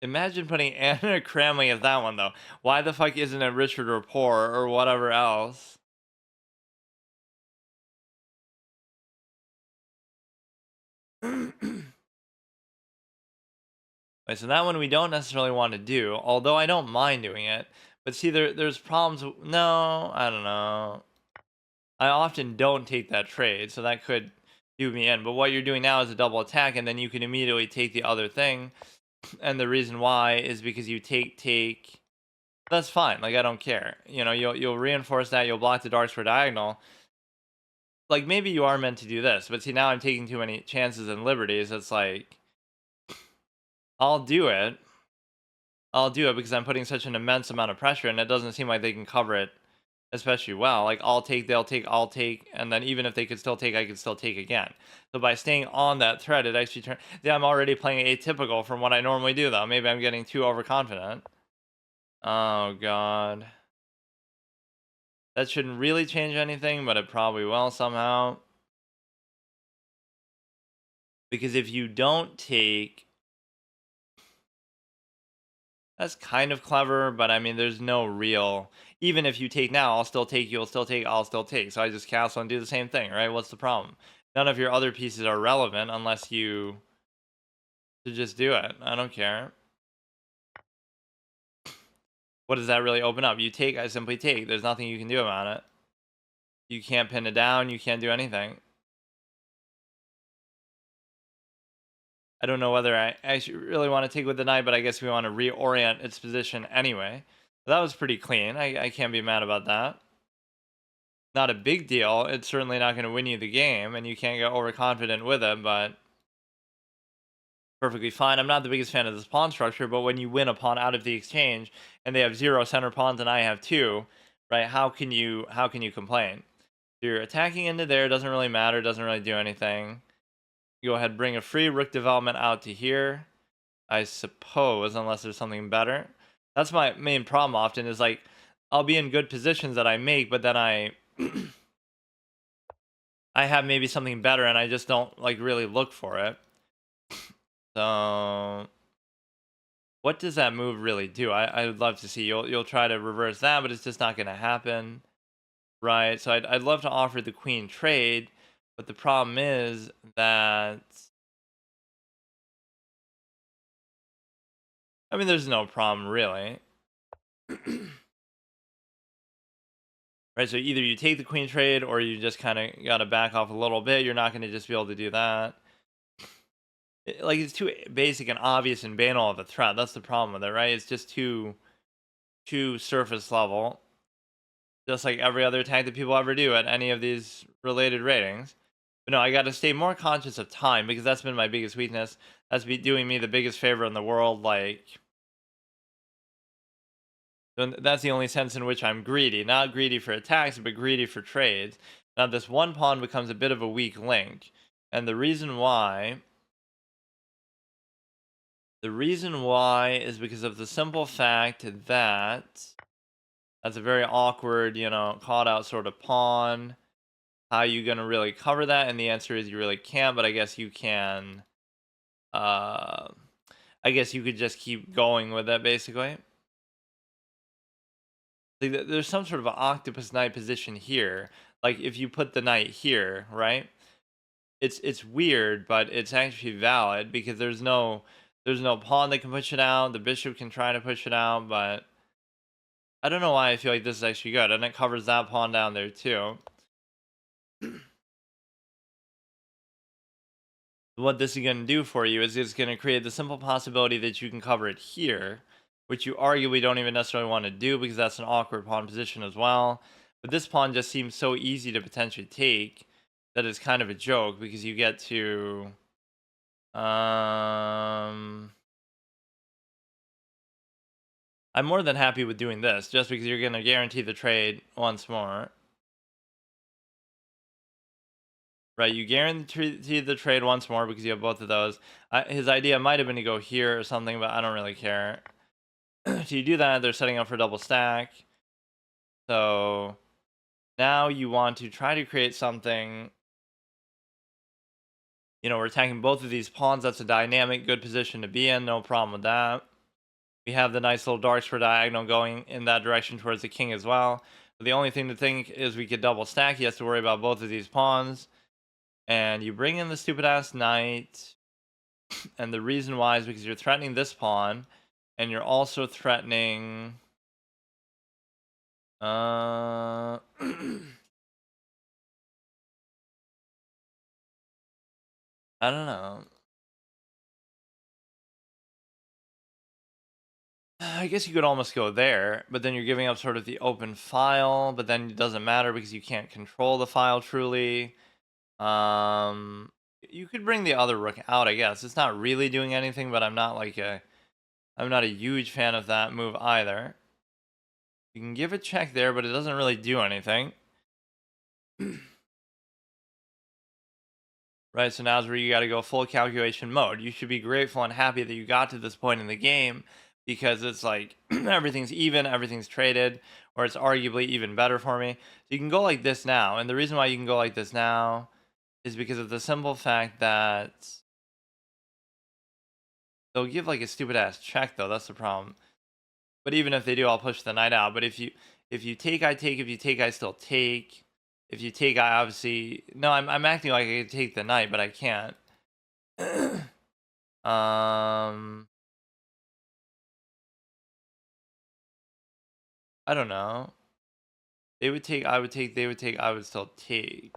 Imagine putting Anna Cramley as that one though. Why the fuck isn't it Richard Rapport or whatever else? So that one we don't necessarily want to do, although I don't mind doing it. But see, there's problems. No, I don't know. I often don't take that trade, so that could do me in. But what you're doing now is a double attack, and then you can immediately take the other thing. And the reason why is because you take. That's fine. Like, I don't care. You'll reinforce that. You'll block the darks for diagonal. Like, maybe you are meant to do this, but see, now I'm taking too many chances and liberties. It's like, I'll do it. I'll do it because I'm putting such an immense amount of pressure, and it doesn't seem like they can cover it especially well. Like, I'll take, they'll take, I'll take, and then even if they could still take, I could still take again. So by staying on that thread, it actually turns. Yeah, I'm already playing atypical from what I normally do, though. Maybe I'm getting too overconfident. Oh, God. That shouldn't really change anything, but it probably will somehow. Because if you don't take. That's kind of clever, but I mean, there's no real. Even if you take now, I'll still take, you'll still take, I'll still take. So I just castle and do the same thing, right? What's the problem? None of your other pieces are relevant unless you to just do it. I don't care. What does that really open up? You take, I simply take. There's nothing you can do about it. You can't pin it down. You can't do anything. I don't know whether I actually really want to take with the knight, but I guess we want to reorient its position anyway. That was pretty clean. I can't be mad about that. not a big deal. It's certainly not going to win you the game, and you can't get overconfident with it, but perfectly fine. I'm not the biggest fan of this pawn structure, but when you win a pawn out of the exchange and they have 0 center pawns and I have 2, right? How can you complain? You're attacking into there, doesn't really matter, doesn't really do anything. You go ahead, bring a free rook development out to here, I suppose, unless there's something better. That's my main problem often is like I'll be in good positions that I make, but then I I have maybe something better and I just don't like really look for it. So what does that move really do? I would love to see. You'll try to reverse that, but it's just not gonna happen. Right. So I'd love to offer the queen trade, but the problem is that I mean there's no problem really. Right, so either you take the queen trade or you just kind of got to back off a little bit. You're not going to just be able to do that. Like it's too basic and obvious and banal of a threat. That's the problem with it, right? It's just too surface level, just like every other attack that people ever do at any of these related ratings. But no, I got to stay more conscious of time because that's been my biggest weakness. That's be doing me the biggest favor in the world. Like that's the only sense in which I'm greedy. Not greedy for attacks, but greedy for trades. Now this one pawn becomes a bit of a weak link. And the reason why is because of the simple fact that that's a very awkward, caught out sort of pawn. How you gonna really cover that? And the answer is you really can't, but I guess you can uh I guess you could just keep going with it basically. Like there's some sort of an octopus knight position here. Like if you put the knight here, right? It's weird, but it's actually valid because there's no pawn that can push it out. The bishop can try to push it out, but I don't know why I feel like this is actually good, and it covers that pawn down there too. What this is going to do for you is it's going to create the simple possibility that you can cover it here, which you arguably don't even necessarily want to do because that's an awkward pawn position as well. But this pawn just seems so easy to potentially take that it's kind of a joke because you get to um I'm more than happy with doing this just because you're going to guarantee the trade once more. Right, you guarantee the trade once more because you have both of those. His idea might have been to go here or something, but I don't really care. So you do that, they're setting up for double stack. So now you want to try to create something. We're attacking both of these pawns. That's a dynamic, good position to be in. No problem with that. We have the nice little dark square diagonal going in that direction towards the king as well. But the only thing to think is we could double stack. He has to worry about both of these pawns. And you bring in the stupid ass knight. And the reason why is because you're threatening this pawn. And you're also threatening I don't know. I guess you could almost go there, but then you're giving up sort of the open file, but then it doesn't matter because you can't control the file truly. Um, you could bring the other rook out, I guess. It's not really doing anything, but I'm not a huge fan of that move either. You can give a check there, but it doesn't really do anything. Right, so now's where you got to go full calculation mode. You should be grateful and happy that you got to this point in the game because it's like everything's even, everything's traded, or it's arguably even better for me. So you can go like this now, and the reason why you can go like this now is because of the simple fact that they'll give like a stupid ass check though. That's the problem. But even if they do, I'll push the knight out. But if you take, I take. If you take, I still take. If you take, I obviously no. I'm acting like I could take the knight, but I can't. um, I don't know. They would take, I would take, they would take, I would still take.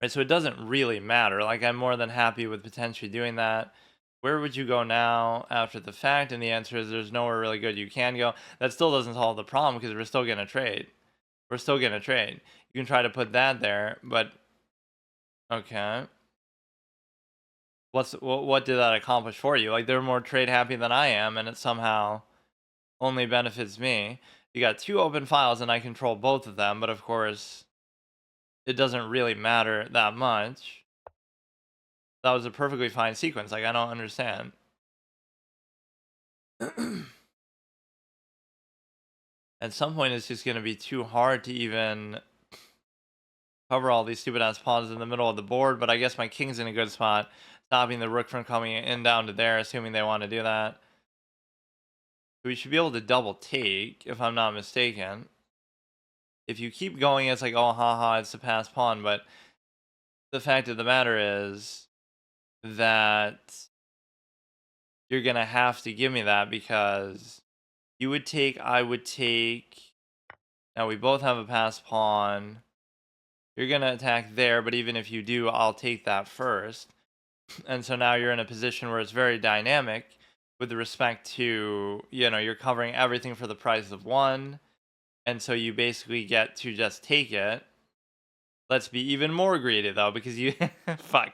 Right, so it doesn't really matter. Like I'm more than happy with potentially doing that. Where would you go now after the fact? And the answer is there's nowhere really good you can go. That still doesn't solve the problem because we're still gonna trade. We're still gonna trade. You can try to put that there, but okay. What did that accomplish for you? Like they're more trade happy than I am, and it somehow only benefits me. You got two open files, and I control both of them. But of course, it doesn't really matter that much. That was a perfectly fine sequence. Like I don't understand. At some point, it's just gonna be too hard to even cover all these stupid ass pawns in the middle of the board. But I guess my king's in a good spot, stopping the rook from coming in down to there, assuming they want to do that. We should be able to double take, if I'm not mistaken. If you keep going, it's like, oh, haha, it's the passed pawn. But the fact of the matter is that you're going to have to give me that because you would take, I would take. Now we both have a passed pawn. You're going to attack there, but even if you do, I'll take that first. And so now you're in a position where it's very dynamic with respect to, you're covering everything for the price of one. And so you basically get to just take it. Let's be even more greedy though, because you fuck.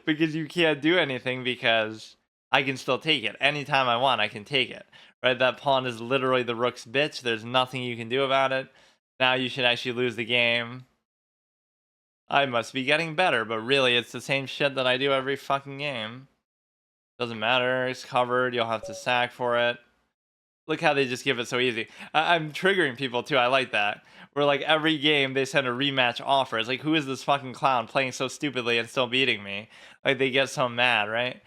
Because you can't do anything because I can still take it. Anytime I want, I can take it. Right? That pawn is literally the rook's bitch. There's nothing you can do about it. Now you should actually lose the game. I must be getting better, but really it's the same shit that I do every fucking game. Doesn't matter, it's covered, you'll have to sack for it. Look how they just give it so easy. I'm triggering people too, I like that. Where like every game they send a rematch offer. It's like, who is this fucking clown playing so stupidly and still beating me? Like they get so mad, right?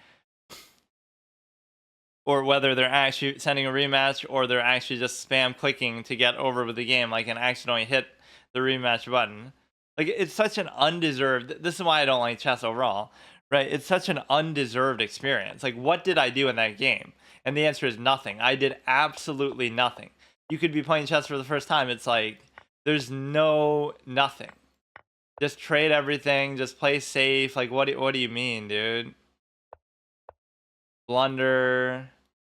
Or whether they're actually sending a rematch or they're actually just spam clicking to get over with the game, like and accidentally hit the rematch button. Like it's such an undeserved. This is why I don't like chess overall, right? It's such an undeserved experience. Like, what did I do in that game? And the answer is nothing. I did absolutely nothing. You could be playing chess for the first time. It's like there's nothing. Just trade everything. Just play safe. Like what do you mean, dude? Blunder.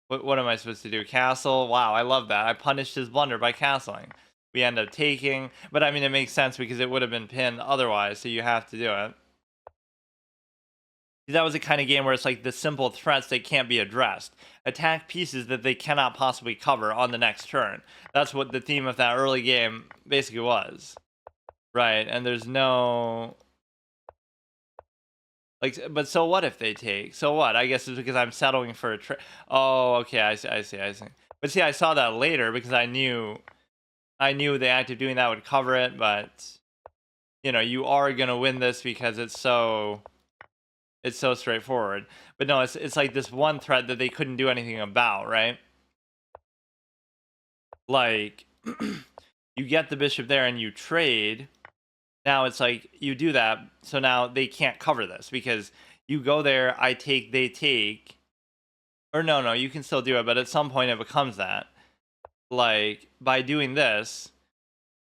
What am I supposed to do? Castle? Wow, I love that. I punished his blunder by castling. We end up taking, but I mean it makes sense because it would have been pinned otherwise, so you have to do it. That was the kind of game where it's like the simple threats that can't be addressed. Attack pieces that they cannot possibly cover on the next turn. That's what the theme of that early game basically was. Right, and there's no... Like, but so what if they take? So what? I guess it's because I'm settling for a trade. Oh, okay, I see. But see, I saw that later because I knew the act of doing that would cover it, but... you are going to win this because it's so straightforward. But no, it's like this one threat that they couldn't do anything about, right? Like you get the bishop there and you trade. Now it's like you do that, so now they can't cover this because you go there, I take, they take. Or no, you can still do it, but at some point it becomes that. Like by doing this,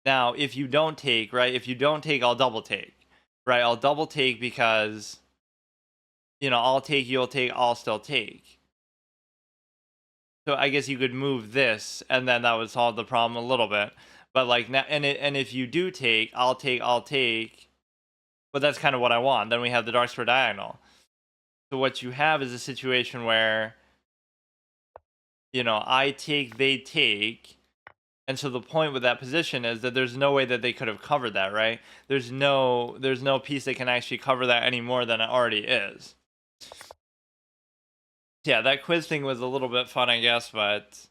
now if you don't take, right? If you don't take, I'll double take. Right? I'll double take because I'll take, you'll take, I'll still take. So I guess you could move this, and then that would solve the problem a little bit. But like now, and if you do take, I'll take. But that's kind of what I want. Then we have the dark square diagonal. So what you have is a situation where, I take, they take. And so the point with that position is that there's no way that they could have covered that, right? There's no piece that can actually cover that any more than it already is. Yeah, that quiz thing was a little bit fun, I guess, but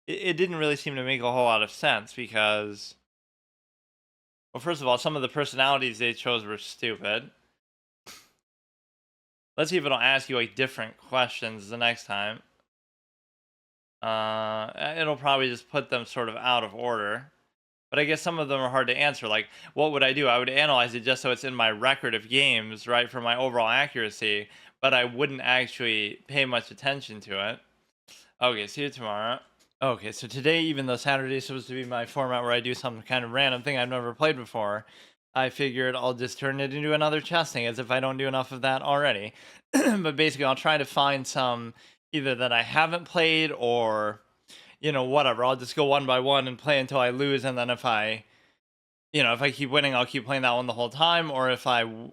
it didn't really seem to make a whole lot of sense because, well, first of all, some of the personalities they chose were stupid. Let's see if it'll ask you like different questions the next time. It'll probably just put them sort of out of order. But I guess some of them are hard to answer. Like, what would I do? I would analyze it just so it's in my record of games, right, for my overall accuracy. But I wouldn't actually pay much attention to it. Okay, see you tomorrow. Okay, so today, even though Saturday is supposed to be my format where I do some kind of random thing I've never played before, I figured I'll just turn it into another chess thing as if I don't do enough of that already. But basically, I'll try to find some either that I haven't played or, whatever. I'll just go one by one and play until I lose. And then if I keep winning, I'll keep playing that one the whole time. Or if I lose,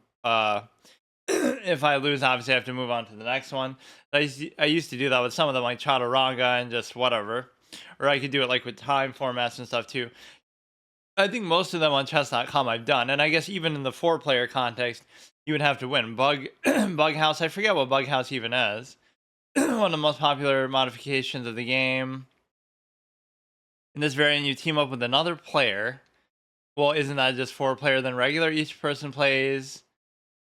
obviously I have to move on to the next one. I used to do that with some of them, like Chaturanga and just whatever. Or I could do it like with time formats and stuff too. I think most of them on chess.com I've done, and I guess even in the four-player context, you would have to win. Bug House, I forget what Bug House even is. One of the most popular modifications of the game. In this variant, you team up with another player. Well, isn't that just four-player than regular? Each person plays.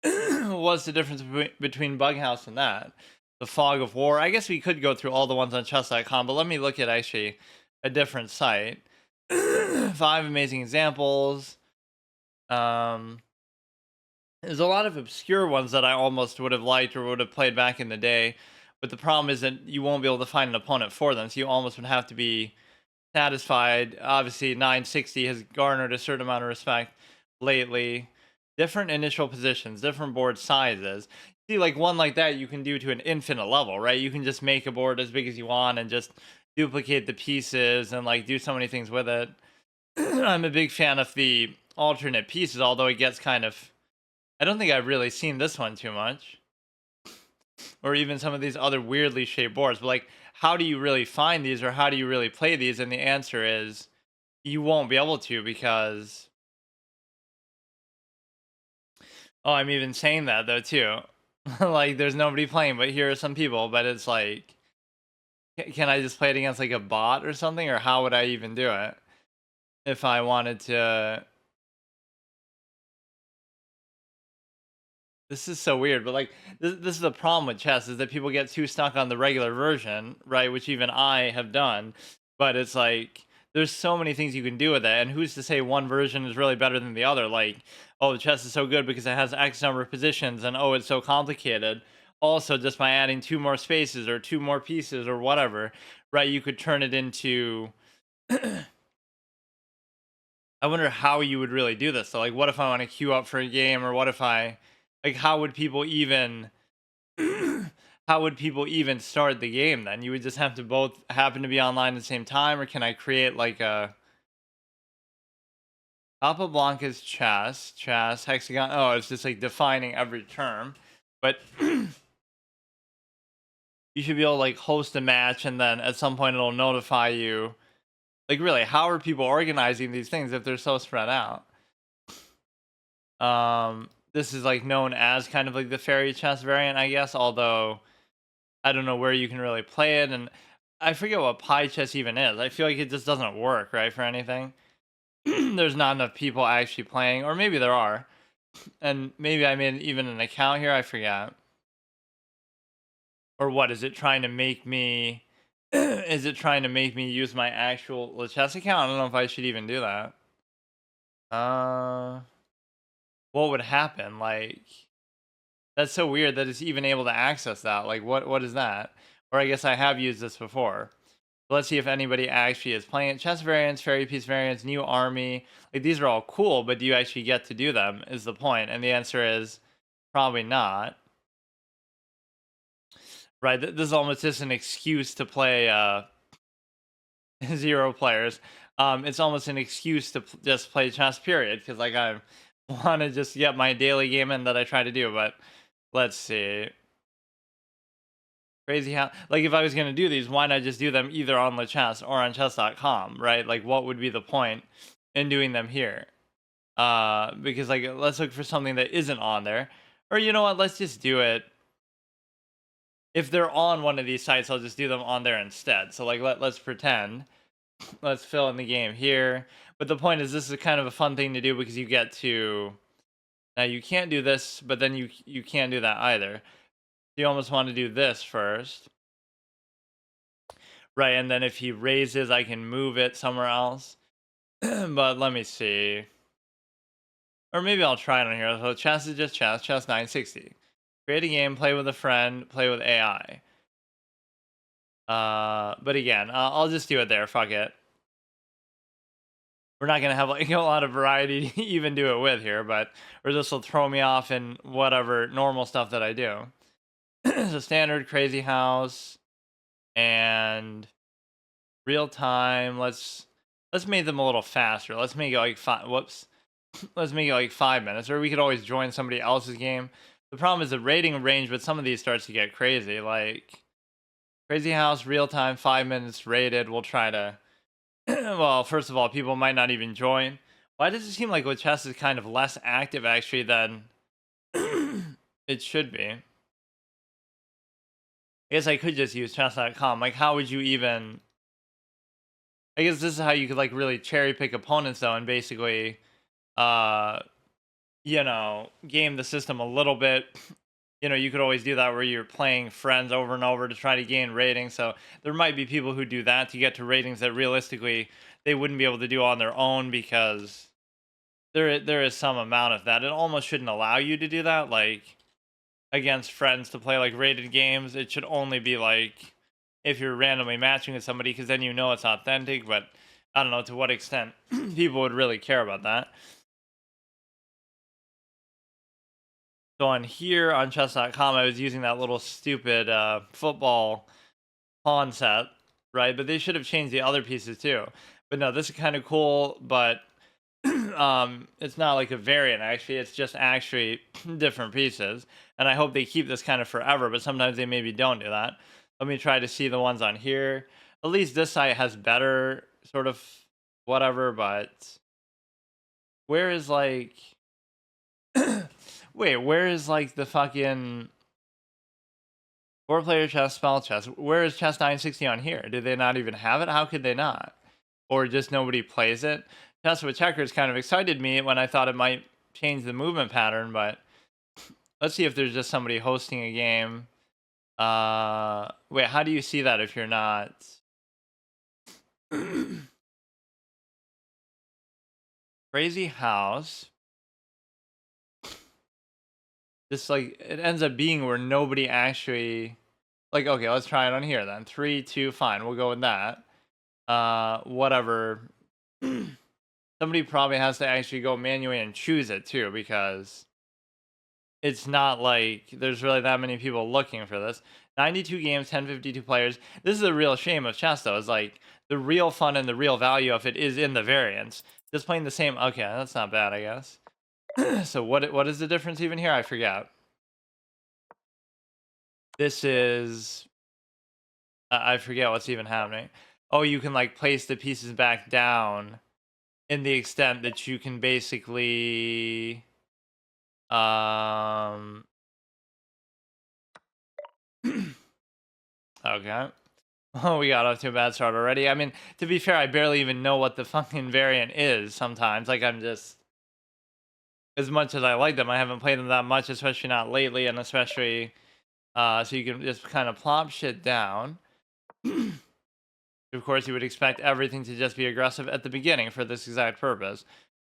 What's the difference between Bug House and that? The Fog of War. I guess we could go through all the ones on chess.com, but let me look at actually a different site. 5 amazing examples. There's a lot of obscure ones that I almost would have liked or would have played back in the day, but the problem is that you won't be able to find an opponent for them, so you almost would have to be satisfied. Obviously, 960 has garnered a certain amount of respect lately. Different initial positions, different board sizes. See, like one like that you can do to an infinite level, right? You can just make a board as big as you want and just duplicate the pieces and like do so many things with it. I'm a big fan of the alternate pieces, although it gets kind of. I don't think I've really seen this one too much, or even some of these other weirdly shaped boards. But like, how do you really find these, or how do you really play these? And the answer is, you won't be able to because. Oh, I'm even saying that though too. Like, there's nobody playing, but here are some people. But it's like, can I just play it against like a bot or something, or how would I even do it if I wanted to? This is so weird, but like this is the problem with chess is that people get too stuck on the regular version, right? Which even I have done, but it's like there's so many things you can do with it, and who's to say one version is really better than the other? Like, oh, the chess is so good because it has X number of positions, and oh, it's so complicated. Also, just by adding two more spaces or two more pieces or whatever, right? You could turn it into. I wonder how you would really do this. So, like, what if I want to queue up for a game, or what if like, how would people even, how would people even start the game? Then you would just have to both happen to be online at the same time, or can I create like a Capablanca's chess hexagon? Oh, it's just like defining every term, but you should be able to like host a match, and then at some point it'll notify you. Like, really, how are people organizing these things if they're so spread out? This is like known as kind of like the fairy chess variant, I guess, although I don't know where you can really play it, and I forget what pie chess even is. I feel like it just doesn't work, right, for anything. There's not enough people actually playing, or maybe there are, and maybe I made even an account here, I forget. Or what, is it trying to make me is it trying to make me use my actual chess account? I don't know if I should even do that. What would happen? Like, that's so weird that it's even able to access that. Like, what is that? Or I guess I have used this before. Let's see if anybody actually is playing it. Chess variants, fairy piece variants, new army. Like, these are all cool, but do you actually get to do them is the point. And the answer is probably not. Right? This is almost just an excuse to play 0 players. It's almost an excuse to just play chess, period. Because, like, I want to just get my daily game in that I try to do. But let's see. Crazy how, like, if I was going to do these, why not just do them either on the chess or on chess.com, right? Like, what would be the point in doing them here? Because, like, let's look for something that isn't on there. Or, you know what, let's just do it. If they're on one of these sites, I'll just do them on there instead. So, like, let's pretend. Let's fill in the game here. But the point is, this is kind of a fun thing to do because you get to. Now, you can't do this, but then you can't do that either. You almost want to do this first. Right, and then if he raises, I can move it somewhere else. But let me see. Or maybe I'll try it on here. So chess is just chess 960. Create a game, play with a friend, play with AI. But again, I'll just do it there. Fuck it. we're not gonna have like a lot of variety to even do it with here, but or this will throw me off in whatever normal stuff that I do. So standard crazy house and real time. Let's make them a little faster. Let's make it like five. Whoops. Let's make it like 5 minutes, or we could always join somebody else's game. The problem is the rating range with some of these starts to get crazy. Like crazy house, real time, 5 minutes rated. We'll try to. Well, first of all, people might not even join. Why does it seem like with chess is kind of less active actually than it should be? I guess I could just use chess.com. Like, how would you even? I guess this is how you could like really cherry pick opponents though, and basically, uh, game the system a little bit. You could always do that where you're playing friends over and over to try to gain ratings. So there might be people who do that to get to ratings that realistically they wouldn't be able to do on their own because there is some amount of that. It almost shouldn't allow you to do that, like against friends to play like rated games. It should only be like if you're randomly matching with somebody because then it's authentic. But I don't know to what extent people would really care about that. So on here on chess.com, I was using that little stupid football pawn set, right? But they should have changed the other pieces too. But no, this is kind of cool, but it's not like a variant actually. It's just actually different pieces. And I hope they keep this kind of forever, but sometimes they maybe don't do that. Let me try to see the ones on here. At least this site has better sort of whatever, but where is like wait, where is like the fucking 4-player chess, spell chess? Where is chess 960 on here? Do they not even have it? How could they not? Or just nobody plays it? Chess with checkers kind of excited me when I thought it might change the movement pattern, but let's see if there's just somebody hosting a game. Wait, how do you see that if you're not? Crazy house. This like it ends up being where nobody actually like okay, let's try it on here then. 3, 2, fine, we'll go with that. Whatever. Somebody probably has to actually go manually and choose it too because it's not like there's really that many people looking for this. 92 games, 1052 players. This is a real shame of chess though. It's like the real fun and the real value of it is in the variants. Just playing the same. Okay, that's not bad, I guess. So what is the difference even here? I forgot. This is I forget what's even happening. Oh, you can like place the pieces back down in the extent that you can basically okay. Oh, we got off to a bad start already. I mean, to be fair, I barely even know what the fucking variant is sometimes. Like, I'm just, as much as I like them, I haven't played them that much, especially not lately, and especially, so you can just kind of plop shit down. Of course, you would expect everything to just be aggressive at the beginning for this exact purpose.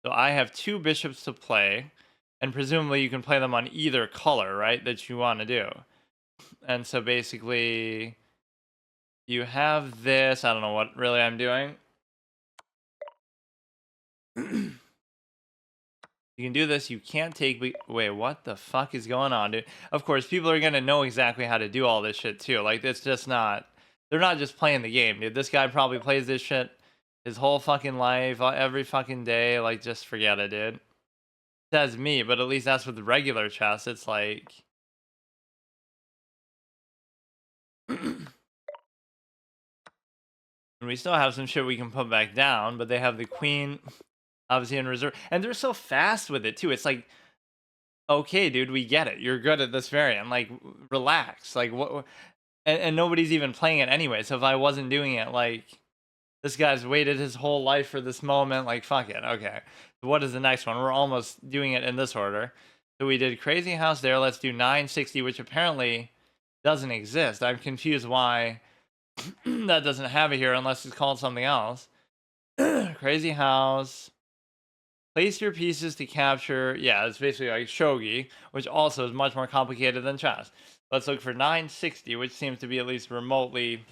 So I have 2 bishops to play, and presumably you can play them on either color, right, that you want to do. And so basically, you have this. I don't know what really I'm doing. You can do this. You can't take. Wait, what the fuck is going on, dude? Of course, people are gonna know exactly how to do all this shit too. Like, it's just not. They're not just playing the game, dude. This guy probably plays this shit his whole fucking life, every fucking day. Like, just forget it, dude. Says me, but at least that's with regular chess. It's like. And we still have some shit we can put back down, but they have the queen obviously in reserve, and they're so fast with it too. It's like, okay, dude, we get it. You're good at this variant. Like, relax. Like, what? And nobody's even playing it anyway. So if I wasn't doing it, like, this guy's waited his whole life for this moment. Like, fuck it. Okay. So what is the next one? We're almost doing it in this order. So we did Crazy House there. Let's do 960, which apparently doesn't exist. I'm confused why that doesn't have it here unless it's called something else. Crazy House. Place your pieces to capture. Yeah, it's basically like shogi, which also is much more complicated than chess. Let's look for 960, which seems to be at least remotely,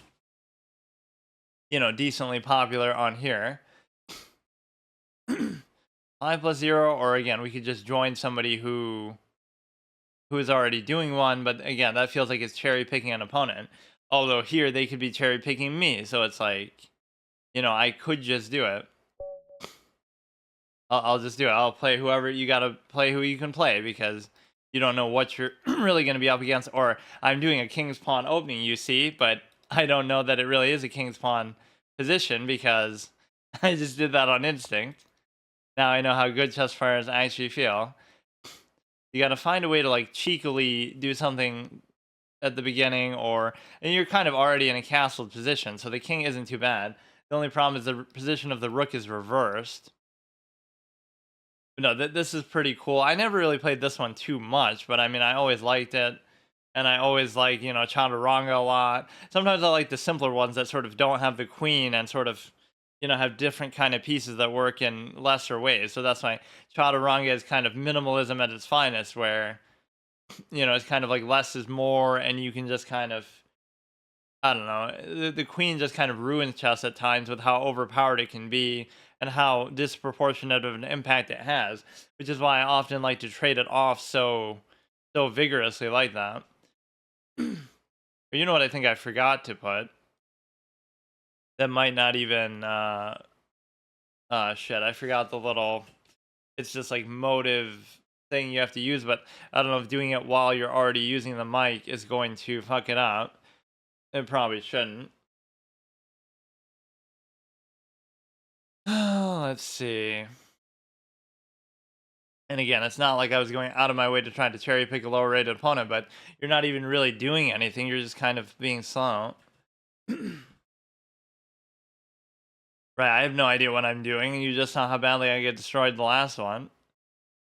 decently popular on here. 5+0, or again, we could just join somebody who is already doing one, but again, that feels like it's cherry picking an opponent. Although here they could be cherry picking me, so it's like, I could just do it. I'll just do it. I'll play whoever you gotta play who you can play because you don't know what you're really gonna be up against. Or I'm doing a king's pawn opening, you see, but I don't know that it really is a king's pawn position because I just did that on instinct. Now I know how good chess players actually feel. You gotta find a way to like cheekily do something at the beginning, and you're kind of already in a castled position, so the king isn't too bad. The only problem is the position of the rook is reversed. No, this is pretty cool. I never really played this one too much, but I mean, I always liked it, and I always like Chaturanga a lot. Sometimes I like the simpler ones that sort of don't have the queen and sort of have different kind of pieces that work in lesser ways. So that's why Chaturanga is kind of minimalism at its finest, where it's kind of like less is more, and you can just kind of I don't know. The queen just kind of ruins chess at times with how overpowered it can be and how disproportionate of an impact it has, which is why I often like to trade it off so vigorously like that. But you know what I think I forgot to put? That might not even shit, I forgot the little it's just like motive thing you have to use, but I don't know if doing it while you're already using the mic is going to fuck it up. It probably shouldn't. Let's see. And again, it's not like I was going out of my way to try to cherry pick a lower rated opponent, but you're not even really doing anything. You're just kind of being slow. Right, I have no idea what I'm doing. You just saw how badly I get destroyed the last one.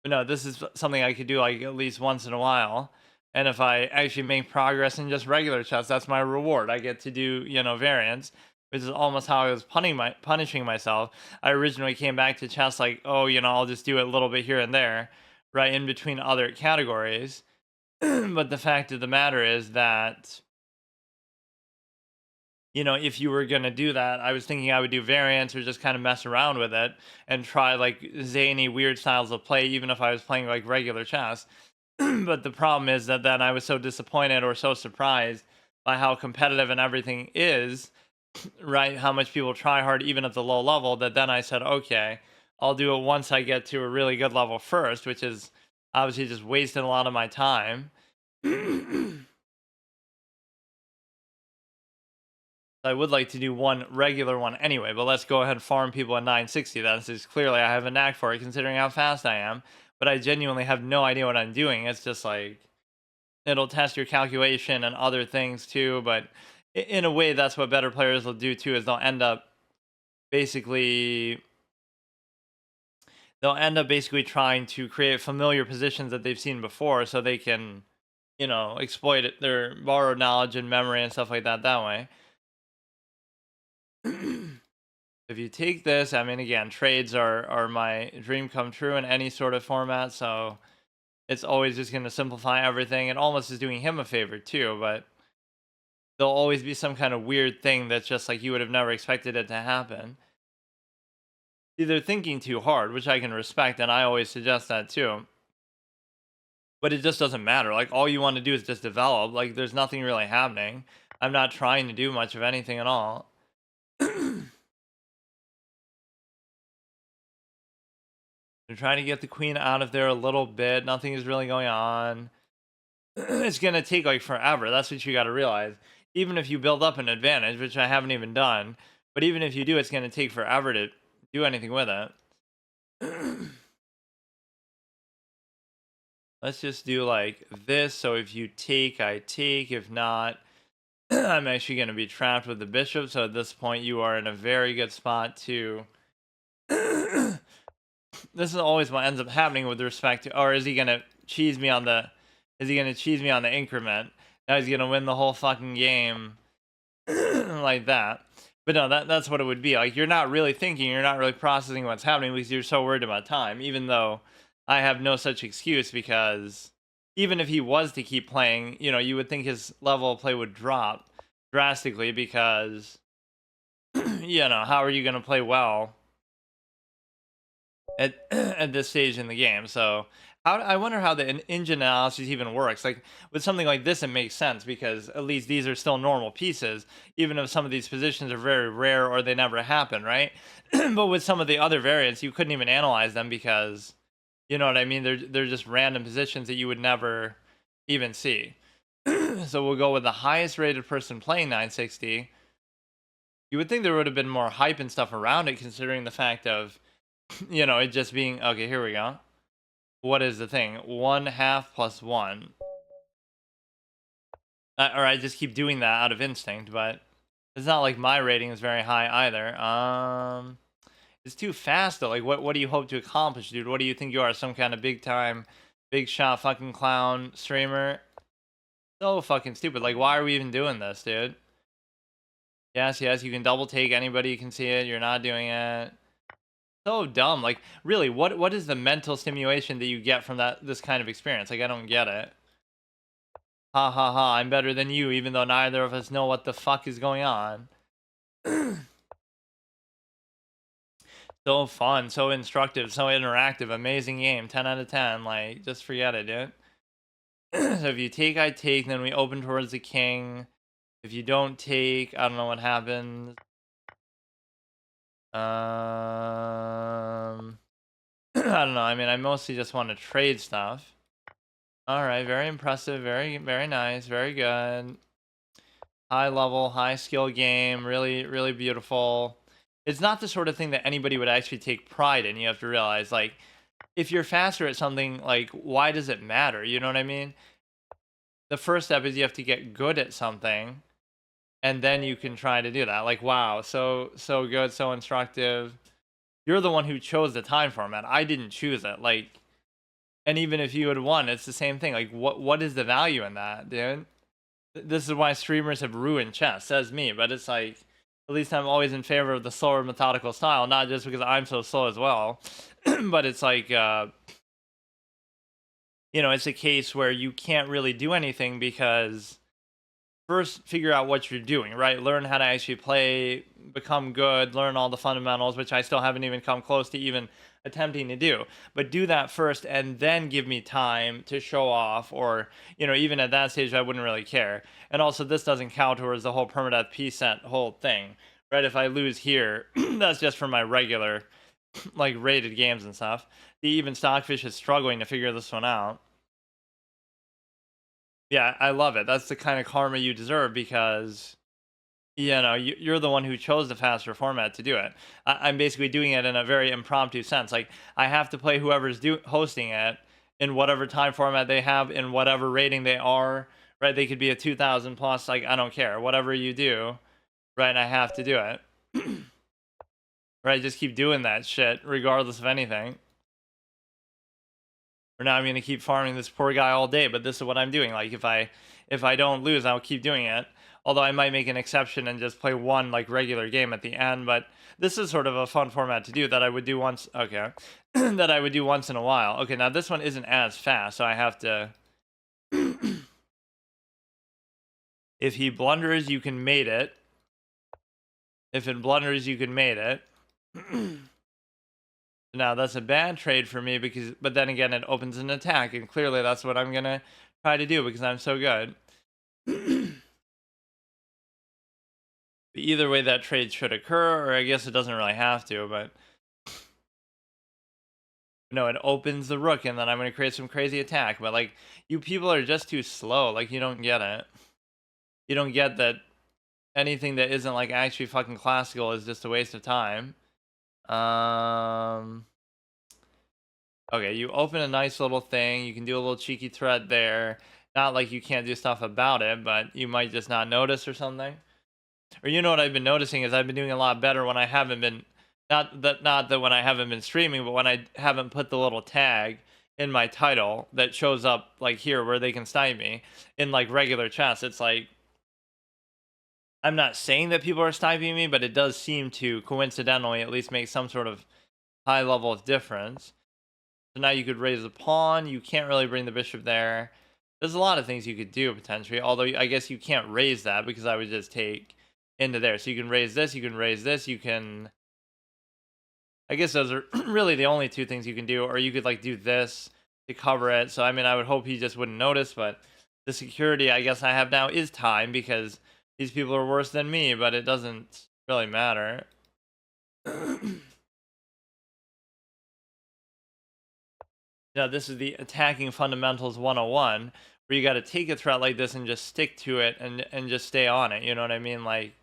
But no, this is something I could do like at least once in a while. And if I actually make progress in just regular chess, that's my reward. I get to do, variants, which is almost how I was punishing myself. I originally came back to chess like, oh, I'll just do it a little bit here and there, right in between other categories. But the fact of the matter is that if you were going to do that, I was thinking I would do variants or just kind of mess around with it and try like zany, weird styles of play, even if I was playing like regular chess. But the problem is that then I was so disappointed or so surprised by how competitive and everything is, right? How much people try hard, even at the low level, that then I said, okay, I'll do it once I get to a really good level first, which is obviously just wasting a lot of my time. I would like to do one regular one anyway, but let's go ahead and farm people at 960. That's just clearly I have a knack for it considering how fast I am, but I genuinely have no idea what I'm doing. It's just like it'll test your calculation and other things too, but in a way that's what better players will do too is basically they'll end up basically trying to create familiar positions that they've seen before so they can, exploit their borrowed knowledge and memory and stuff like that way. If you take this, I mean, again, trades are my dream come true in any sort of format, so it's always just going to simplify everything. It almost is doing him a favor too, but there'll always be some kind of weird thing that's just like you would have never expected it to happen. Either thinking too hard, which I can respect, and I always suggest that too. But it just doesn't matter. Like, all you want to do is just develop. Like, there's nothing really happening. I'm not trying to do much of anything at all. They're trying to get the queen out of there a little bit. Nothing is really going on. It's going to take like forever. That's what you got to realize. Even if you build up an advantage, which I haven't even done, but even if you do, it's going to take forever to do anything with it. Let's just do like this. So if you take, I take. If not, I'm actually going to be trapped with the bishop. So at this point, you are in a very good spot to. This is always what ends up happening with respect to. Or is he going to cheese me on the? Is he going to cheese me on the increment? Now he's going to win the whole fucking game like that. But no, that's what it would be. Like, you're not really thinking, you're not really processing what's happening because you're so worried about time. Even though I have no such excuse, because even if he was to keep playing, you would think his level of play would drop drastically because, how are you going to play well at at this stage in the game. So I wonder how the engine analysis even works. Like with something like this, it makes sense because at least these are still normal pieces, even if some of these positions are very rare or they never happen, right? But with some of the other variants, you couldn't even analyze them because you know what I mean. They're just random positions that you would never even see. So we'll go with the highest rated person playing 960. You would think there would have been more hype and stuff around it, considering the fact of it just being okay. Here we go. What is the thing? 1/2 plus 1. Or I just keep doing that out of instinct, but it's not like my rating is very high either. It's too fast though. Like, what do you hope to accomplish, dude? What do you think you are? Some kind of big time, big shot fucking clown streamer? So fucking stupid. Like, why are we even doing this, dude? Yes, yes, you can double take anybody. You can see it. You're not doing it. So dumb. Like, really, what is the mental stimulation that you get from this kind of experience? Like, I don't get it. Ha ha ha, I'm better than you, even though neither of us know what the fuck is going on. So fun, so instructive, so interactive, amazing game, 10 out of 10. Like, just forget it, dude. So if you take, I take, then we open towards the king. If you don't take, I don't know what happens. I don't know. I mean, I mostly just want to trade stuff. All right, very impressive, very very nice, very good. High level, high skill game, really really beautiful. It's not the sort of thing that anybody would actually take pride in. You have to realize, like, if you're faster at something, like, why does it matter? You know what I mean? The first step is you have to get good at something, and then you can try to do that. Like, wow, so good, so instructive. You're the one who chose the time format. I didn't choose it. Like, and even if you had won, it's the same thing. Like, what is the value in that, dude? This is why streamers have ruined chess, says me. But it's like, at least I'm always in favor of the slower methodical style, not just because I'm so slow as well, but it's like, it's a case where you can't really do anything because first figure out what you're doing, right? Learn how to actually play, become good, learn all the fundamentals, which I still haven't even come close to even attempting to do. But do that first and then give me time to show off, or, even at that stage, I wouldn't really care. And also, this doesn't count towards the whole permadeath P set whole thing, right? If I lose here, that's just for my regular, like, rated games and stuff. Even Stockfish is struggling to figure this one out. Yeah, I love it. That's the kind of karma you deserve because you're the one who chose the faster format to do it. I'm basically doing it in a very impromptu sense. Like, I have to play whoever's hosting it in whatever time format they have, in whatever rating they are. Right? They could be a 2,000 plus. Like, I don't care. Whatever you do, right? I have to do it. Right? Just keep doing that shit regardless of anything. Or now I'm gonna keep farming this poor guy all day, but this is what I'm doing. Like, if I don't lose, I'll keep doing it. Although I might make an exception and just play one, like, regular game at the end, but this is sort of a fun format to do that I would do once. Okay, that I would do once in a while. Okay, now this one isn't as fast, so I have to. If he blunders, you can mate it. If it blunders, you can mate it. Now that's a bad trade for me but then again, it opens an attack, and clearly that's what I'm gonna try to do because I'm so good. But either way, that trade should occur, or I guess it doesn't really have to, but no, it opens the rook, and then I'm gonna create some crazy attack. But, like, you people are just too slow. Like, you don't get it. You don't get that anything that isn't, like, actually fucking classical is just a waste of time. Okay, you open a nice little thing. You can do a little cheeky threat there. Not like you can't do stuff about it, but you might just not notice or something. Or, what I've been noticing is I've been doing a lot better when I haven't been, not that when I haven't been streaming, but when I haven't put the little tag in my title that shows up, like, here where they can snipe me in, like, regular chess. It's like, I'm not saying that people are sniping me, but it does seem to coincidentally at least make some sort of high level of difference. So now you could raise the pawn. You can't really bring the bishop there. There's a lot of things you could do potentially, although I guess you can't raise that because I would just take into there. So you can raise this, you can raise this, you can I guess those are really the only two things you can do, or you could like do this to cover it. So I mean, I would hope he just wouldn't notice, but the security I guess I have now is time because these people are worse than me, but it doesn't really matter. Now, this is the attacking fundamentals 101, where you got to take a threat like this and just stick to it and just stay on it. You know what I mean? Like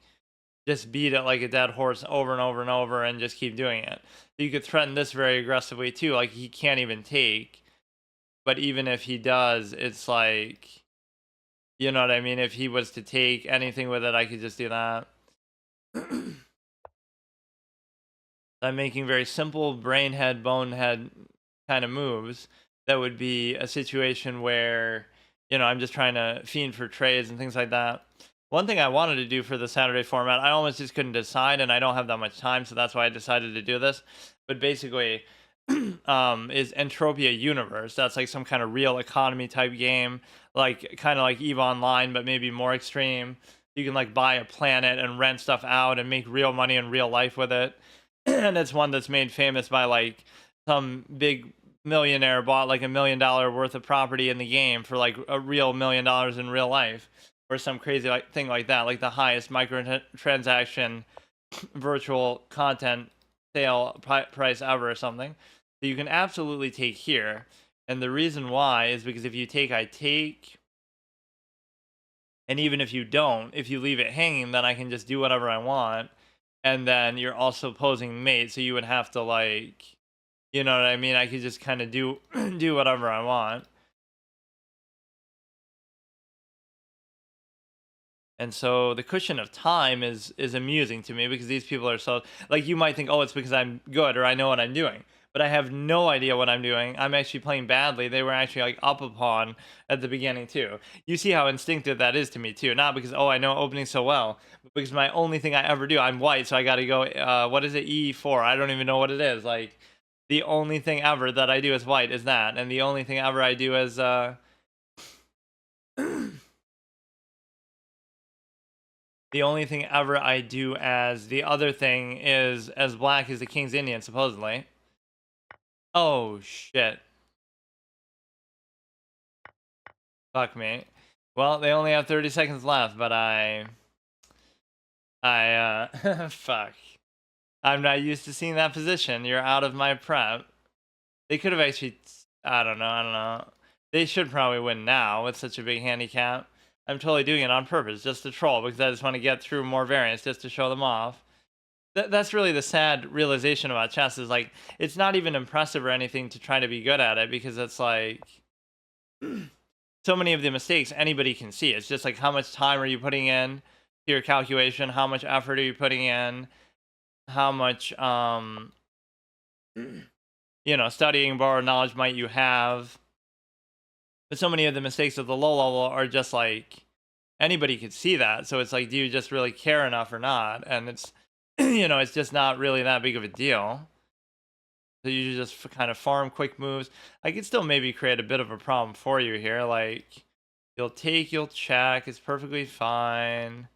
just beat it like a dead horse over and over and over and just keep doing it. You could threaten this very aggressively too. Like he can't even take, but even if he does, it's like, you know what I mean? If he was to take anything with it, I could just do that. I'm making very simple brainhead, bonehead kind of moves. That would be a situation where, I'm just trying to fiend for trades and things like that. One thing I wanted to do for the Saturday format, I almost just couldn't decide, and I don't have that much time, so that's why I decided to do this. But basically, is Entropia Universe. That's like some kind of real economy type game, like kind of like EVE Online, but maybe more extreme. You can like buy a planet and rent stuff out and make real money in real life with it. And it's one that's made famous by like some big millionaire bought like $1 million worth of property in the game for like a real $1 million in real life, or some crazy like thing like that, like the highest microtransaction virtual content sale price ever or something. So you can absolutely take here, and the reason why is because if you take, I take, and even if you don't, if you leave it hanging, then I can just do whatever I want, and then you're also posing mate, so you would have to like, you know what I mean? I could just kind of do do whatever I want. And so the cushion of time is amusing to me because these people are so, like, you might think, oh, it's because I'm good or I know what I'm doing, but I have no idea what I'm doing. I'm actually playing badly. They were actually like up upon at the beginning too. You see how instinctive that is to me too. Not because, oh, I know opening so well, but because my only thing I ever do, I'm white, so I got to go. What is it? E4. I don't even know what it is. Like the only thing ever that I do as white is that, and the only thing ever I do as the only thing ever I do as the other thing is as black as the King's Indian, supposedly. Oh, shit. Fuck me. Well, they only have 30 seconds left, but fuck. I'm not used to seeing that position. You're out of my prep. They could have actually, I don't know. They should probably win now with such a big handicap. I'm totally doing it on purpose, just to troll, because I just want to get through more variants, just to show them off. That's really the sad realization about chess, is like it's not even impressive or anything to try to be good at it, because it's like so many of the mistakes anybody can see. It's just like, how much time are you putting in to your calculation, how much effort are you putting in, how much studying borrowed knowledge might you have. But so many of the mistakes of the low level are just like anybody could see that, so it's like, do you just really care enough or not? And it's it's just not really that big of a deal. So you just kind of farm quick moves. I could still maybe create a bit of a problem for you here. Like, you'll take, you'll check. It's perfectly fine.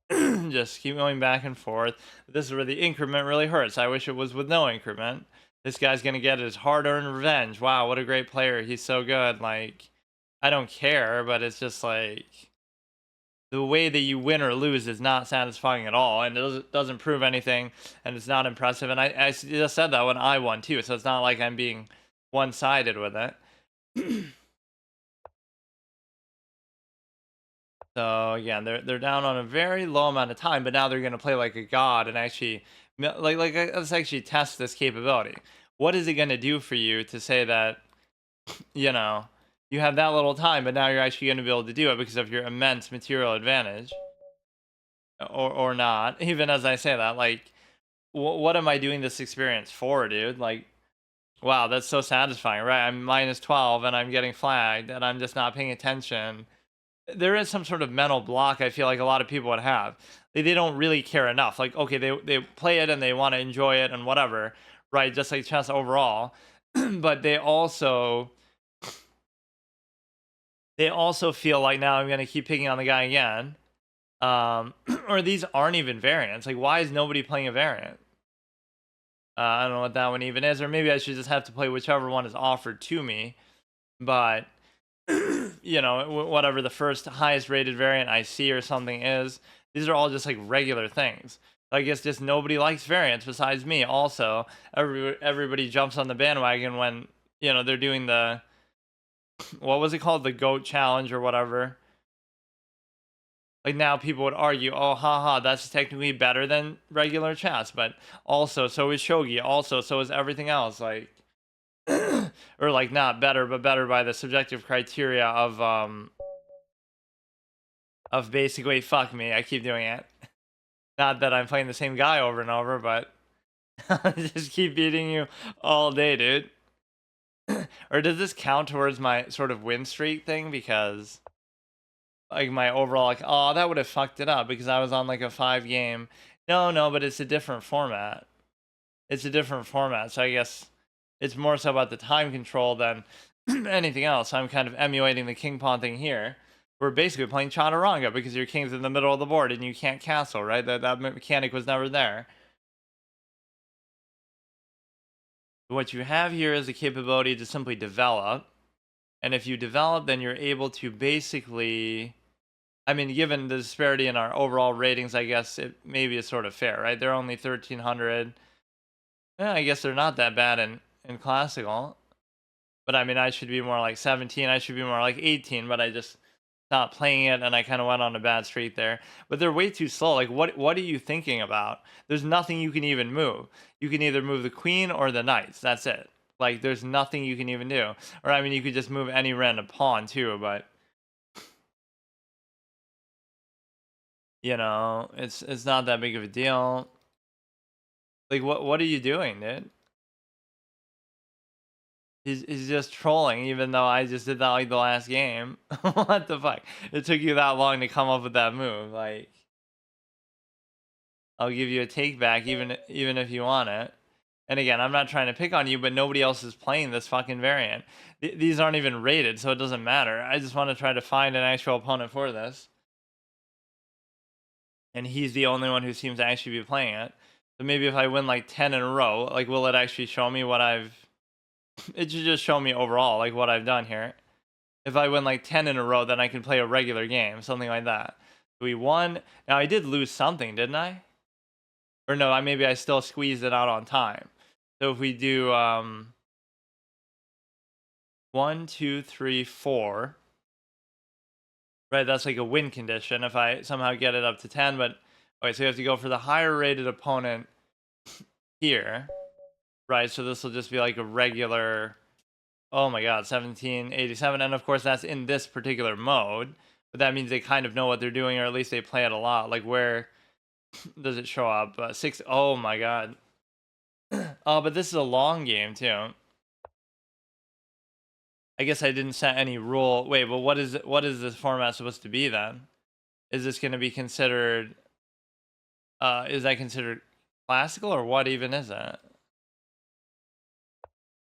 Just keep going back and forth. This is where the increment really hurts. I wish it was with no increment. This guy's going to get his hard-earned revenge. Wow, what a great player. He's so good. Like, I don't care, but it's just like the way that you win or lose is not satisfying at all, and it doesn't prove anything, and it's not impressive. And I just said that when I won too, so it's not like I'm being one-sided with it. So again, they're down on a very low amount of time, but now they're going to play like a god and actually let's actually test this capability. What is it going to do for you to say that you know you have that little time, but now you're actually going to be able to do it because of your immense material advantage? Or not. Even as I say that, like, what am I doing this experience for, dude? Like, wow, that's so satisfying, right? I'm minus 12 and I'm getting flagged and I'm just not paying attention. There is some sort of mental block I feel like a lot of people would have. They don't really care enough. Like, okay, they play it and they want to enjoy it and whatever, right? Just like chess overall. But they also feel like, now I'm going to keep picking on the guy again. Or these aren't even variants. Like, why is nobody playing a variant? I don't know what that one even is, or maybe I should just have to play whichever one is offered to me. But whatever the first highest rated variant I see or something is, these are all just like regular things. I guess just nobody likes variants besides me. Also, everybody jumps on the bandwagon when they're doing the what was it called, the goat challenge or whatever. Like now people would argue, oh haha, that's technically better than regular chess, but also so is shogi, also so is everything else, like or like not better but better by the subjective criteria of basically fuck me, I keep doing it. Not that I'm playing the same guy over and over, but I just keep beating you all day, dude. Or does this count towards my sort of win streak thing? Because like my overall, like, oh, that would have fucked it up because I was on like a 5 game. No, but it's a different format. It's a different format, so I guess it's more so about the time control than anything else. I'm kind of emulating the king pawn thing here. We're basically playing chaturanga because your king's in the middle of the board and you can't castle, right? That mechanic was never there. What you have here is the capability to simply develop. And if you develop, then you're able to basically, I mean, given the disparity in our overall ratings, I guess it maybe is sort of fair, right? They're only 1300. Yeah, I guess they're not that bad in classical. But I mean, I should be more like 17. I should be more like 18, but I just stopped playing it and I kind of went on a bad streak there. But they're way too slow. Like, what are you thinking about? There's nothing you can even move. You can either move the queen or the knights. That's it. Like, there's nothing you can even do. Or, I mean, you could just move any random pawn, too, but it's not that big of a deal. Like, what are you doing, dude? He's just trolling, even though I just did that like the last game. What the fuck? It took you that long to come up with that move. Like, I'll give you a take back, even if you want it. And again, I'm not trying to pick on you, but nobody else is playing this fucking variant. These aren't even rated, so it doesn't matter. I just want to try to find an actual opponent for this. And he's the only one who seems to actually be playing it. So maybe if I win like 10 in a row, like, will it actually show me what I've... It should just show me overall, like, what I've done here. If I win like 10 in a row, then I can play a regular game, something like that. We won. Now, I did lose something, didn't I? Or no, maybe I still squeezed it out on time. So if we do 1, 2, 3, 4, right? That's like a win condition if I somehow get it up to 10. But okay, so you have to go for the higher rated opponent here, right? So this will just be like a regular. Oh my god, 1787, and of course that's in this particular mode. But that means they kind of know what they're doing, or at least they play it a lot. Like, where does it show up? 6. Oh my god. Oh, but this is a long game too. I guess I didn't set any rule. Wait, but what is this format supposed to be then? Is this going to be considered? Is that considered classical, or what even is it?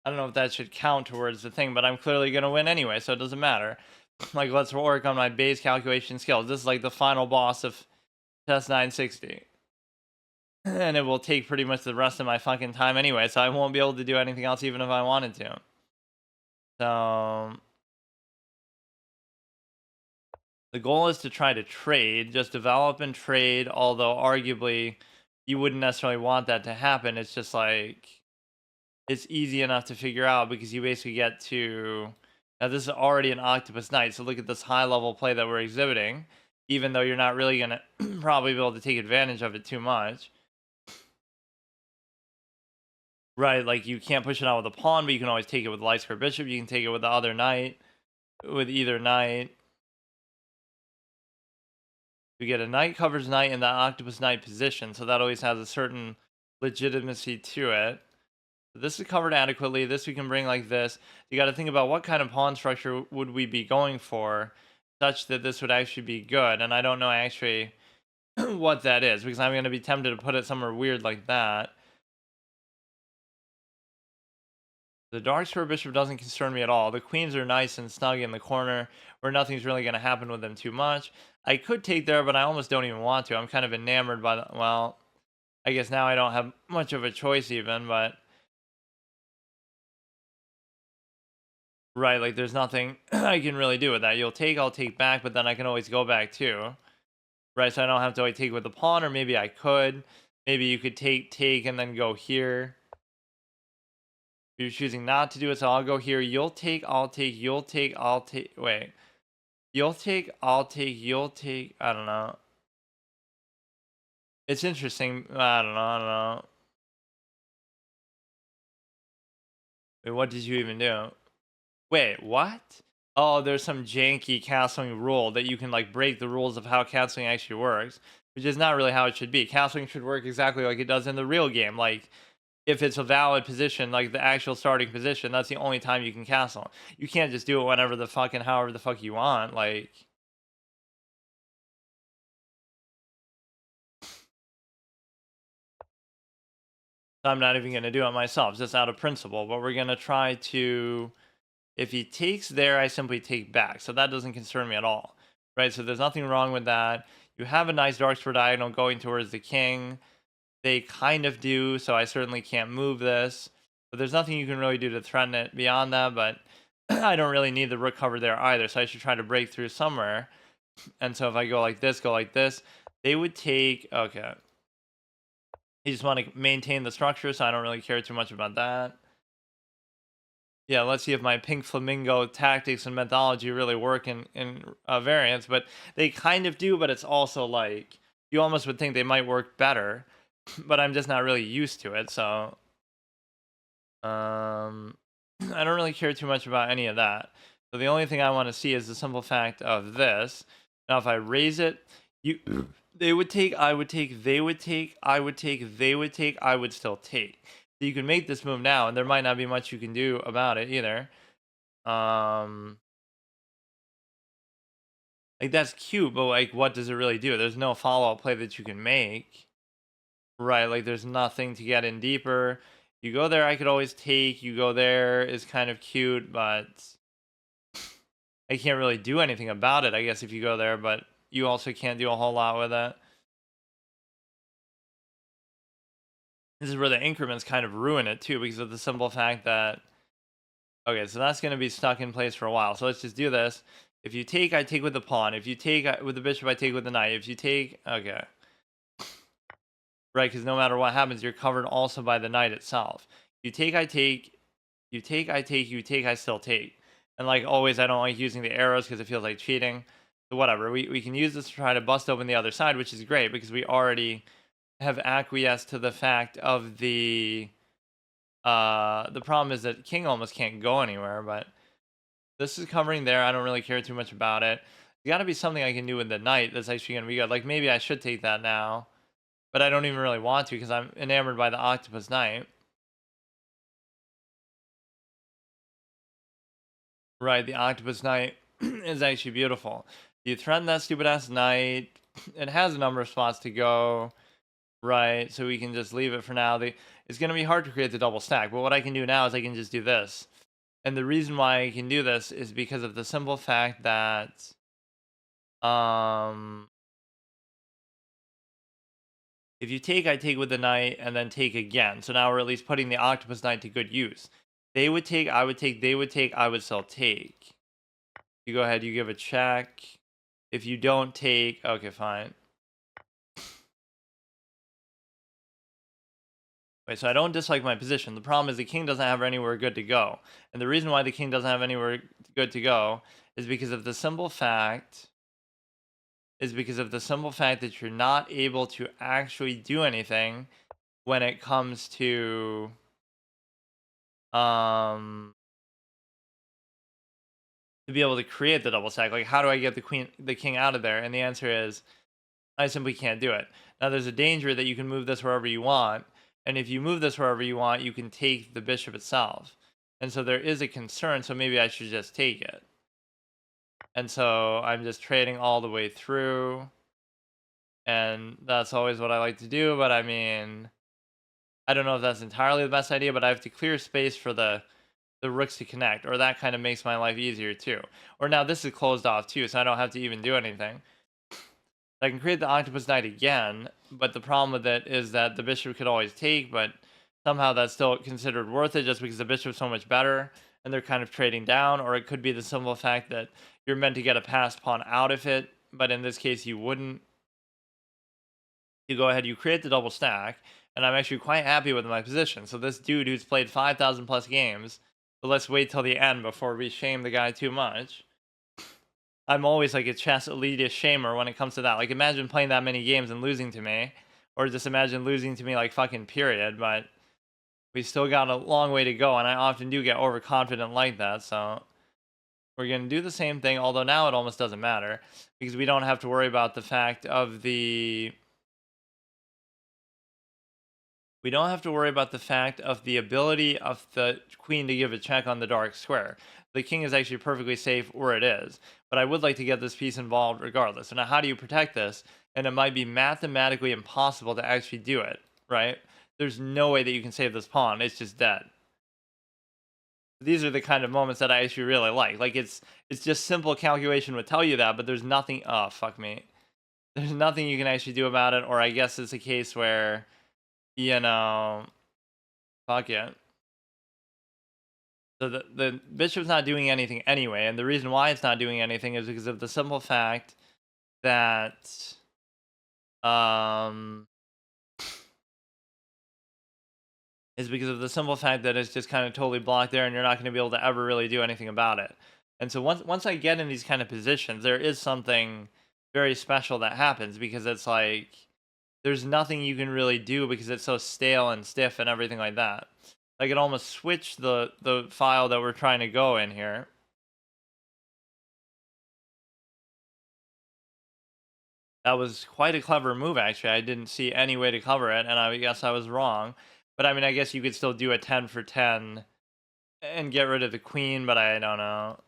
I don't know if that should count towards the thing, but I'm clearly going to win anyway, so it doesn't matter. Like, let's work on my base calculation skills. This is like the final boss of Test 960. And it will take pretty much the rest of my fucking time anyway, so I won't be able to do anything else even if I wanted to. So the goal is to try to trade, just develop and trade, although arguably you wouldn't necessarily want that to happen. It's just like, it's easy enough to figure out because you basically get to... Now, this is already an Octopus Knight, so look at this high-level play that we're exhibiting, even though you're not really going to probably be able to take advantage of it too much. Right, like, you can't push it out with a pawn, but you can always take it with the light square bishop. You can take it with the other knight, with either knight. We get a knight covers knight in that Octopus Knight position, so that always has a certain legitimacy to it. This is covered adequately. This we can bring like this. You got to think about what kind of pawn structure would we be going for such that this would actually be good. And I don't know actually what that is, because I'm going to be tempted to put it somewhere weird like that. The dark square bishop doesn't concern me at all. The queens are nice and snug in the corner where nothing's really going to happen with them too much. I could take there, but I almost don't even want to. I'm kind of enamored by the... Well... I guess now I don't have much of a choice even, but right, like there's nothing I can really do with that. You'll take, I'll take back, but then I can always go back too. Right, so I don't have to like take with the pawn, or maybe I could. Maybe you could take, and then go here. You're choosing not to do it, so I'll go here. You'll take, I'll take, you'll take, I'll take. Wait. You'll take, I'll take, you'll take. I don't know. It's interesting. I don't know. Wait, what did you even do? Wait, what? Oh, there's some janky castling rule that you can like break the rules of how castling actually works, which is not really how it should be. Castling should work exactly like it does in the real game. Like if it's a valid position, like the actual starting position, that's the only time you can castle. You can't just do it whenever the fucking however the fuck you want. Like I'm not even gonna do it myself, just out of principle. But we're gonna try to. If he takes there, I simply take back. So that doesn't concern me at all. Right? So there's nothing wrong with that. You have a nice dark square diagonal going towards the king. They kind of do, so I certainly can't move this. But there's nothing you can really do to threaten it beyond that, but I don't really need the rook cover there either, so I should try to break through somewhere. And so if I go like this, they would take... Okay. You just want to maintain the structure, so I don't really care too much about that. Yeah, let's see if my pink flamingo tactics and methodology really work in variants, but they kind of do, but it's also like you almost would think they might work better, but I'm just not really used to it, so I don't really care too much about any of that. So the only thing I want to see is the simple fact of this. Now if I raise it, you they would take, I would take, they would take, I would take, they would take, I would still take. So you can make this move now, and there might not be much you can do about it either. Like that's cute, but like what does it really do? There's no follow-up play that you can make. Right, like there's nothing to get in deeper. You go there, I could always take. You go there is kind of cute, but I can't really do anything about it, I guess, if you go there, but you also can't do a whole lot with it. This is where the increments kind of ruin it too, because of the simple fact that okay, so that's going to be stuck in place for a while. So let's just do this. If you take, I take with the pawn. If you take with the bishop, I take with the knight. If you take, okay. Right, because no matter what happens, you're covered also by the knight itself. You take, I take. You take, I take. You take, I still take. And like always, I don't like using the arrows because it feels like cheating. So whatever, we can use this to try to bust open the other side, which is great because we already have acquiesced to the fact of the problem is that king almost can't go anywhere, but this is covering there. I don't really care too much about it. There's got to be something I can do with the knight that's actually going to be good. Like maybe I should take that now, but I don't even really want to because I'm enamored by the octopus knight. Right, the octopus knight is actually beautiful. You threaten that stupid ass knight. It has a number of spots to go. Right, so we can just leave it for now. It's going to be hard to create the double stack, but what I can do now is I can just do this. And the reason why I can do this is because of the simple fact that um if you take, I take with the knight and then take again. So now we're at least putting the octopus knight to good use. They would take, I would take, they would take, I would still take. You go ahead, you give a check. If you don't take, okay, fine. Wait, so I don't dislike my position. The problem is the king doesn't have anywhere good to go. And the reason why the king doesn't have anywhere good to go is because of the simple fact that you're not able to actually do anything when it comes to um to be able to create the double stack. Like how do I get the king out of there? And the answer is I simply can't do it. Now there's a danger that you can move this wherever you want, and if you move this wherever you want, you can take the bishop itself. And so there is a concern, so maybe I should just take it. And so I'm just trading all the way through, and that's always what I like to do, but I mean, I don't know if that's entirely the best idea, but I have to clear space for the rooks to connect, or that kind of makes my life easier too. Or now this is closed off too, so I don't have to even do anything. I can create the octopus knight again, but the problem with it is that the bishop could always take, but somehow that's still considered worth it just because the bishop's so much better and they're kind of trading down. Or it could be the simple fact that you're meant to get a passed pawn out of it, but in this case you wouldn't. You go ahead, you create the double stack, and I'm actually quite happy with my position. So this dude who's played 5,000 plus games, but let's wait till the end before we shame the guy too much. I'm always like a chess elitist shamer when it comes to that. Like, imagine playing that many games and losing to me, or just imagine losing to me, like, fucking period. But we still got a long way to go, and I often do get overconfident like that. So we're gonna do the same thing, although now it almost doesn't matter because we don't have to worry about the fact of the we don't have to worry about the fact of the ability of the queen to give a check on the dark square. The king is actually perfectly safe where it is, but I would like to get this piece involved regardless. So now how do you protect this? And it might be mathematically impossible to actually do it, right? There's no way that you can save this pawn. It's just dead. These are the kind of moments that I actually really like. Like, it's just simple calculation would tell you that, but there's nothing, oh, fuck me. There's nothing you can actually do about it, or I guess it's a case where, you know, fuck it. So the bishop's not doing anything anyway, and the reason why it's not doing anything is because of the simple fact that um it's just kind of totally blocked there, and you're not going to be able to ever really do anything about it. And so once I get in these kind of positions, there is something very special that happens because it's like there's nothing you can really do because it's so stale and stiff and everything like that. Like, it almost switched the file that we're trying to go in here. That was quite a clever move, actually. I didn't see any way to cover it, and I guess I was wrong. But I mean, I guess you could still do a 10 for 10 and get rid of the queen, but I don't know.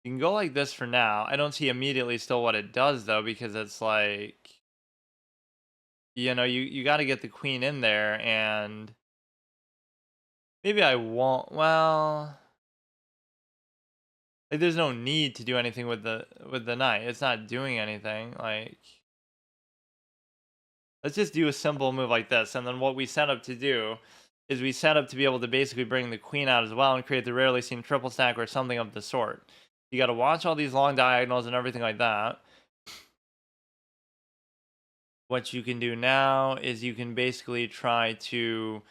You can go like this for now. I don't see immediately still what it does, though, because it's like, you got to get the queen in there, and maybe I won't. Well, like, there's no need to do anything with the knight. It's not doing anything. Like, let's just do a simple move like this, and then what we set up to do is we set up to be able to basically bring the queen out as well and create the rarely seen triple stack or something of the sort. You got to watch all these long diagonals and everything like that. What you can do now is you can basically try to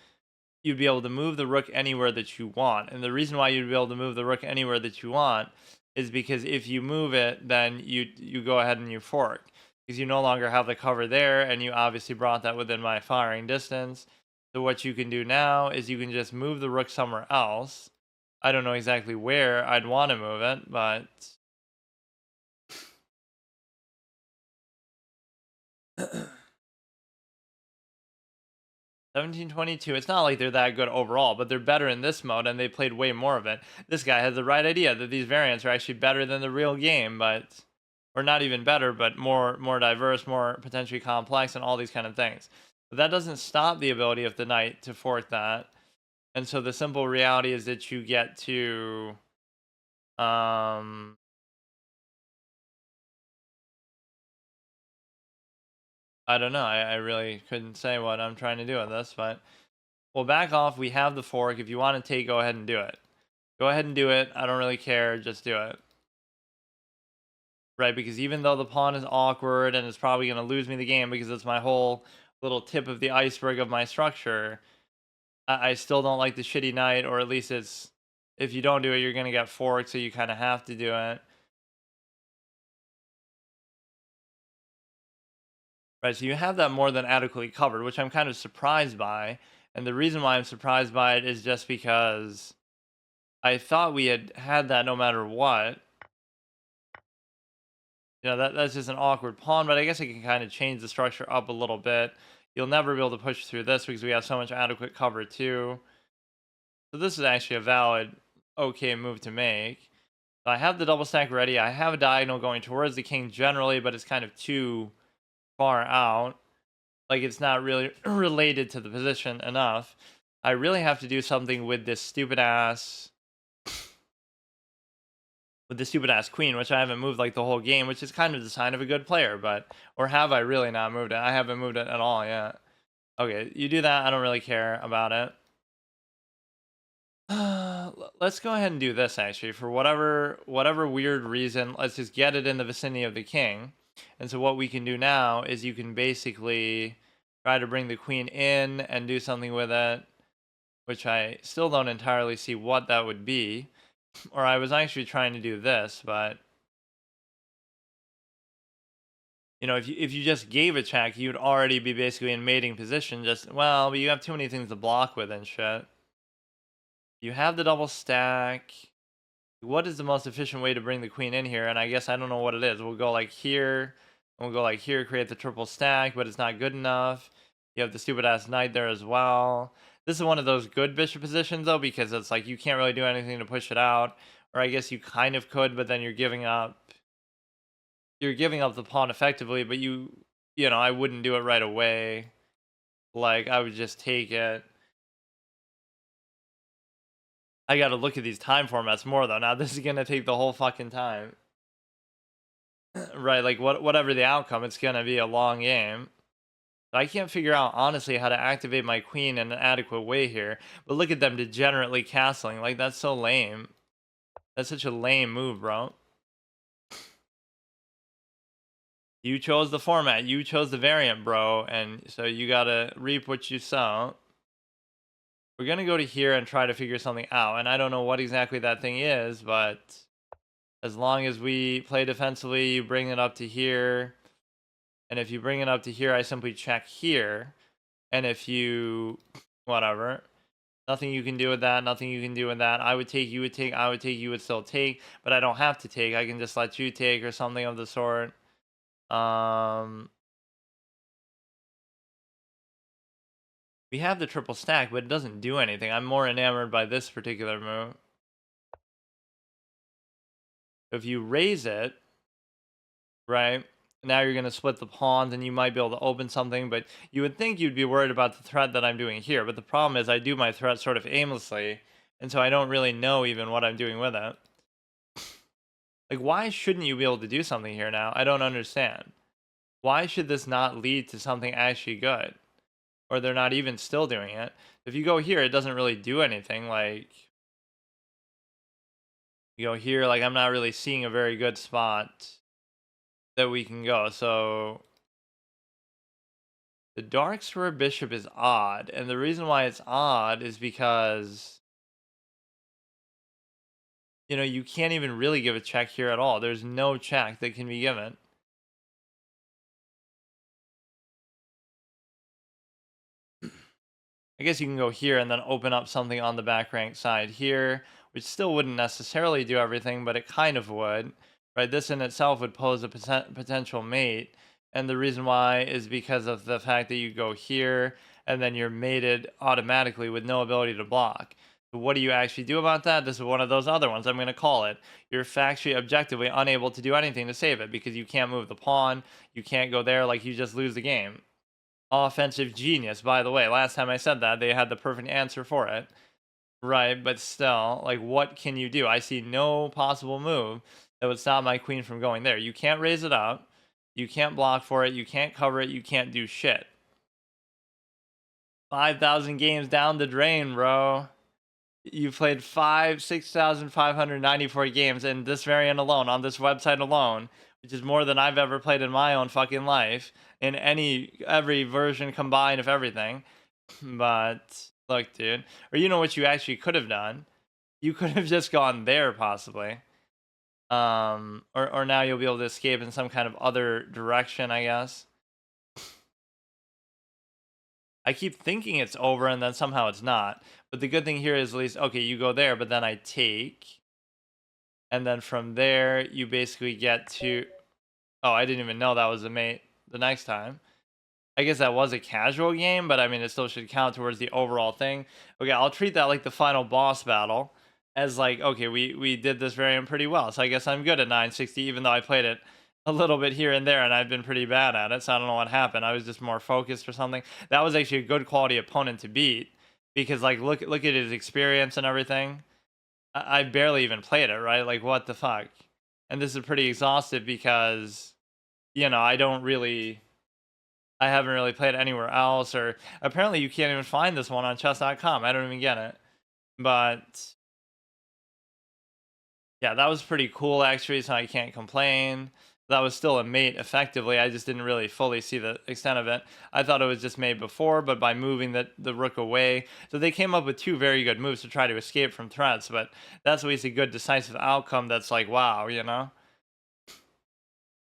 you'd be able to move the rook anywhere that you want. And the reason why you'd be able to move the rook anywhere that you want is because if you move it, then you go ahead and you fork because you no longer have the cover there, and you obviously brought that within my firing distance. So what you can do now is you can just move the rook somewhere else. I don't know exactly where I'd want to move it, but 1722. It's not like they're that good overall, but they're better in this mode, and they played way more of it. This guy has the right idea that these variants are actually better than the real game, but or not even better, but more diverse, more potentially complex, and all these kind of things. But that doesn't stop the ability of the knight to fork that. And so the simple reality is that you get to um I don't know. I really couldn't say what I'm trying to do with this, but we'll back off. We have the fork. If you want to take, go ahead and do it. Go ahead and do it. I don't really care. Just do it. Right? Because even though the pawn is awkward and it's probably going to lose me the game because it's my whole little tip of the iceberg of my structure, I still don't like the shitty knight, or at least it's if you don't do it, you're going to get forked, so you kind of have to do it. Right? So you have that more than adequately covered, which I'm kind of surprised by. And the reason why I'm surprised by it is just because I thought we had that no matter what. That's just an awkward pawn, but I guess I can kind of change the structure up a little bit. You'll never be able to push through this because we have so much adequate cover too. So this is actually a valid, okay move to make. So I have the double stack ready. I have a diagonal going towards the king generally, but it's kind of too far out. Like, it's not really related to the position enough. I really have to do something with this stupid ass with the stupid ass queen, which I haven't moved like the whole game, which is kind of the sign of a good player. But or have I really not moved it? I haven't moved it at all yet. Okay, you do that. I don't really care about it. Let's go ahead and do this actually. For whatever weird reason, let's just get it in the vicinity of the king. And so what we can do now is you can basically try to bring the queen in and do something with it, which I still don't entirely see what that would be. Or I was actually trying to do this, but you know, if you just gave a check, you'd already be basically in mating position. Just well, but you have too many things to block with and shit. You have the double stack. What is the most efficient way to bring the queen in here? And I guess I don't know what it is. We'll go like here, and we'll go like here, create the triple stack, but it's not good enough. You have the stupid ass knight there as well. This is one of those good bishop positions though, because it's like you can't really do anything to push it out. Or I guess you kind of could, but then you're giving up the pawn effectively, but you know, I wouldn't do it right away. Like I would just take it. I got to look at these time formats more though. Now this is going to take the whole fucking time. Right, like whatever the outcome, it's going to be a long game. I can't figure out honestly how to activate my queen in an adequate way here. But look at them degenerately castling. Like that's so lame. That's such a lame move, bro. You chose the format, you chose the variant, bro, and so you gotta reap what you sow. We're gonna go to here and try to figure something out, and I don't know what exactly that thing is, but as long as we play defensively, you bring it up to here, and if you bring it up to here, I simply check here, and if you, whatever, nothing you can do with that, nothing you can do with that. I would take, you would take, I would take, you would still take, but I don't have to take. I can just let you take or something of the sort. We have the triple stack, but it doesn't do anything. I'm more enamored by this particular move. If you raise it, right, now you're going to split the pawns and you might be able to open something, but you would think you'd be worried about the threat that I'm doing here. But the problem is I do my threat sort of aimlessly, and so I don't really know even what I'm doing with it. Like, why shouldn't you be able to do something here now? I don't understand. Why should this not lead to something actually good? Or they're not even still doing it. If you go here, it doesn't really do anything. Like, you go here, like, I'm not really seeing a very good spot that we can go. So the dark square bishop is odd. And the reason why it's odd is because, you know, you can't even really give a check here at all. There's no check that can be given. I guess you can go here and then open up something on the back rank side here, which still wouldn't necessarily do everything, but it kind of would, right? This in itself would pose a potential mate. And the reason why is because of the fact that you go here and then you're mated automatically with no ability to block. But what do you actually do about that? This is one of those other ones, I'm going to call it. You're factually objectively unable to do anything to save it because you can't move the pawn. You can't go there, like you just lose the game. Offensive genius, by the way. Last time I said that, they had the perfect answer for it. Right, but still, like, what can you do? I see no possible move that would stop my queen from going there. You can't raise it up. You can't block for it. You can't cover it. You can't do shit. 5,000 games down the drain, bro. You played 6,594 games in this variant alone, on this website alone, which is more than I've ever played in my own fucking life, in every version combined of everything. But look, dude, or you know what you actually could have done? You could have just gone there, possibly. Or now you'll be able to escape in some kind of other direction, I guess. I keep thinking it's over and then somehow it's not. But the good thing here is at least, okay, you go there, but then I take. And then from there, you basically get to... Oh, I didn't even know that was a mate the next time. I guess that was a casual game, but I mean, it still should count towards the overall thing. Okay, I'll treat that like the final boss battle. As like, okay, we did this variant pretty well. So I guess I'm good at 960, even though I played it a little bit here and there, and I've been pretty bad at it, so I don't know what happened. I was just more focused or something. That was actually a good quality opponent to beat, because like look at his experience and everything. I barely even played it, right? Like, what the fuck? And this is pretty exhaustive because, I haven't really played it anywhere else, or apparently you can't even find this one on chess.com. I don't even get it. But yeah, that was pretty cool actually, so I can't complain. That was still a mate effectively. I just didn't really fully see the extent of it. I thought it was just made before, but by moving the rook away. So they came up with two very good moves to try to escape from threats, but that's always a good decisive outcome that's like, wow,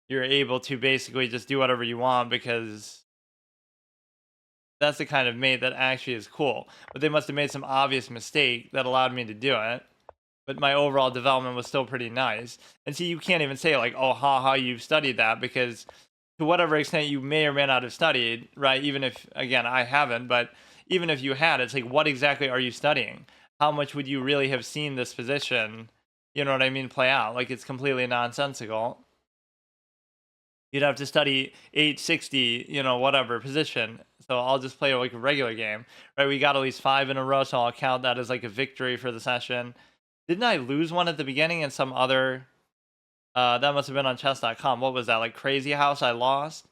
You're able to basically just do whatever you want because that's the kind of mate that actually is cool. But they must have made some obvious mistake that allowed me to do it. But my overall development was still pretty nice. And see, you can't even say like, oh, haha, you've studied that, because to whatever extent you may or may not have studied, right? Even if, again, I haven't, but even if you had, it's like, what exactly are you studying? How much would you really have seen this position, you know what I mean, play out? Like, it's completely nonsensical. You'd have to study 860, whatever position. So I'll just play like a regular game, right? We got at least 5 in a row, so I'll count that as like a victory for the session. Didn't I lose one at the beginning in some other? That must have been on chess.com. What was that? Like Crazy House? I lost.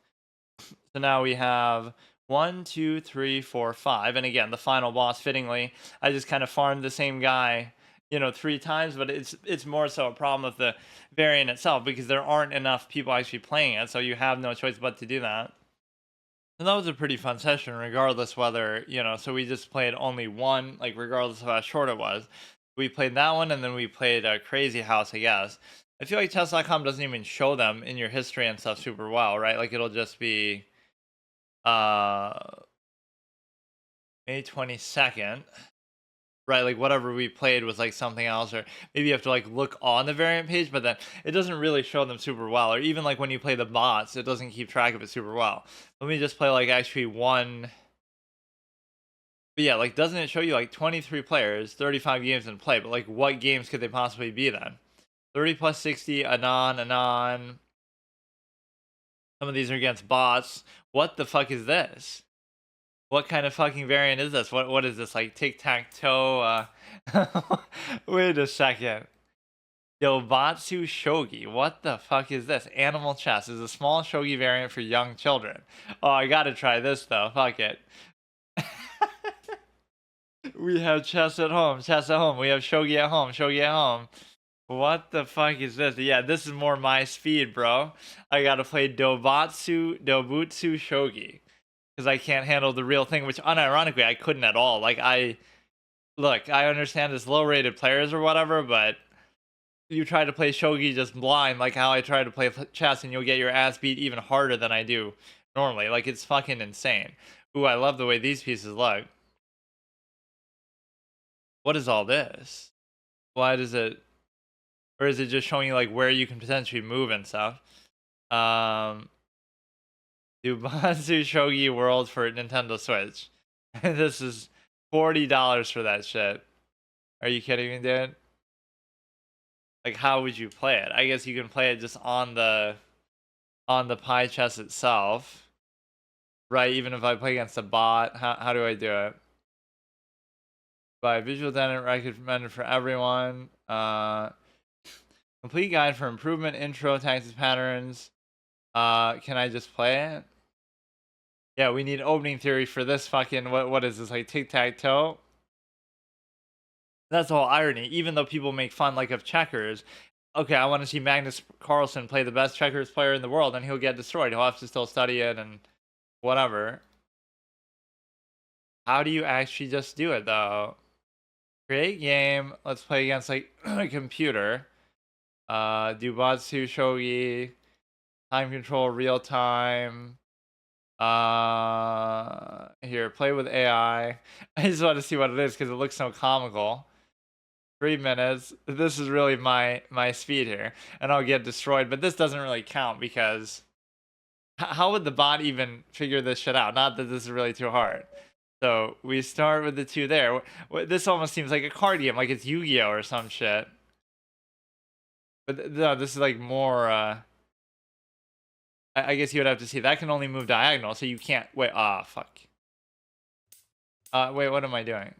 So now we have 1, 2, 3, 4, 5. And again, the final boss, fittingly, I just kind of farmed the same guy, 3 times. But it's more so a problem with the variant itself because there aren't enough people actually playing it. So you have no choice but to do that. And that was a pretty fun session, regardless whether, so we just played only one, like, regardless of how short it was. We played that one, and then we played Crazy House, I guess. I feel like chess.com doesn't even show them in your history and stuff super well, right? Like, it'll just be uh, May 22nd. Right, like whatever we played was like something else, or maybe you have to like look on the variant page, but then it doesn't really show them super well. Or even like when you play the bots, it doesn't keep track of it super well. Let me just play like actually one. But yeah, like doesn't it show you like 23 players, 35 games in play? But like what games could they possibly be then? 30 plus 60, Anon, Anon. Some of these are against bots. What the fuck is this? What kind of fucking variant is this? What is this, like tic-tac-toe? Wait a second. Yobatsu Shogi. What the fuck is this? Animal chess is a small shogi variant for young children. Oh, I gotta try this though. Fuck it. We have chess at home, chess at home. We have shogi at home, shogi at home. What the fuck is this? Yeah, this is more my speed, bro. I gotta play Dobutsu Shogi because I can't handle the real thing, which unironically I couldn't at all. Like look, I understand it's low-rated players or whatever, but you try to play shogi just blind, like how I try to play chess, and you'll get your ass beat even harder than I do normally. Like, it's fucking insane. Ooh, I love the way these pieces look. What is all this? Why does it, or is it just showing you like where you can potentially move and stuff? Dubansu Shogi World for Nintendo Switch. This is $40 for that shit. Are you kidding me, dude? Like, how would you play it? I guess you can play it just on the pie chess itself, right? Even if I play against a bot, how do I do it? By visual data recommended for everyone. Complete guide for improvement, intro, tactics, patterns. Can I just play it? Yeah, we need opening theory for this fucking, what is this, like tic-tac-toe? That's the whole irony. Even though people make fun like of checkers, okay, I want to see Magnus Carlsen play the best checkers player in the world, and he'll get destroyed. He'll have to still study it and whatever. How do you actually just do it though? Create game. Let's play against like a computer. Dubatsu Shogi. Time control, real time. Here, play with AI. I just want to see what it is because it looks so comical. 3 minutes. This is really my speed here, and I'll get destroyed. But this doesn't really count because how would the bot even figure this shit out? Not that this is really too hard. So we start with the 2 there. This almost seems like a card game, like it's Yu-Gi-Oh or some shit. But no, this is like more. I guess you would have to see that can only move diagonal, so you can't. Wait, fuck. Wait, what am I doing?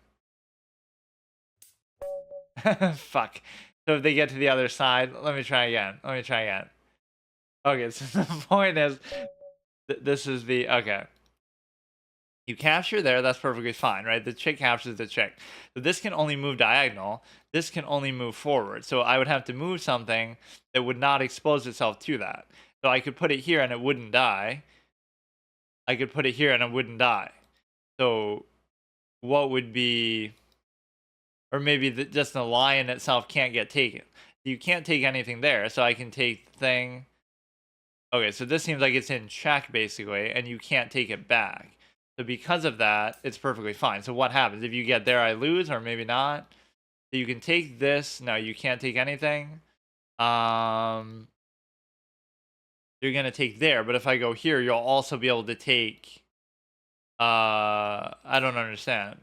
Fuck. So if they get to the other side, let me try again. Let me try again. Okay, so the point is, this is the okay. You capture there, that's perfectly fine, right? The chick captures the chick. So this can only move diagonal. This can only move forward. So I would have to move something that would not expose itself to that. So I could put it here and it wouldn't die. I could put it here and it wouldn't die. So what would be, or maybe just the lion itself can't get taken. You can't take anything there. So I can take the thing. Okay, so this seems like it's in check basically, and you can't take it back. So because of that, it's perfectly fine. So what happens? If you get there, I lose, or maybe not. So you can take this. No, you can't take anything. You're gonna take there, but if I go here, you'll also be able to take. I don't understand.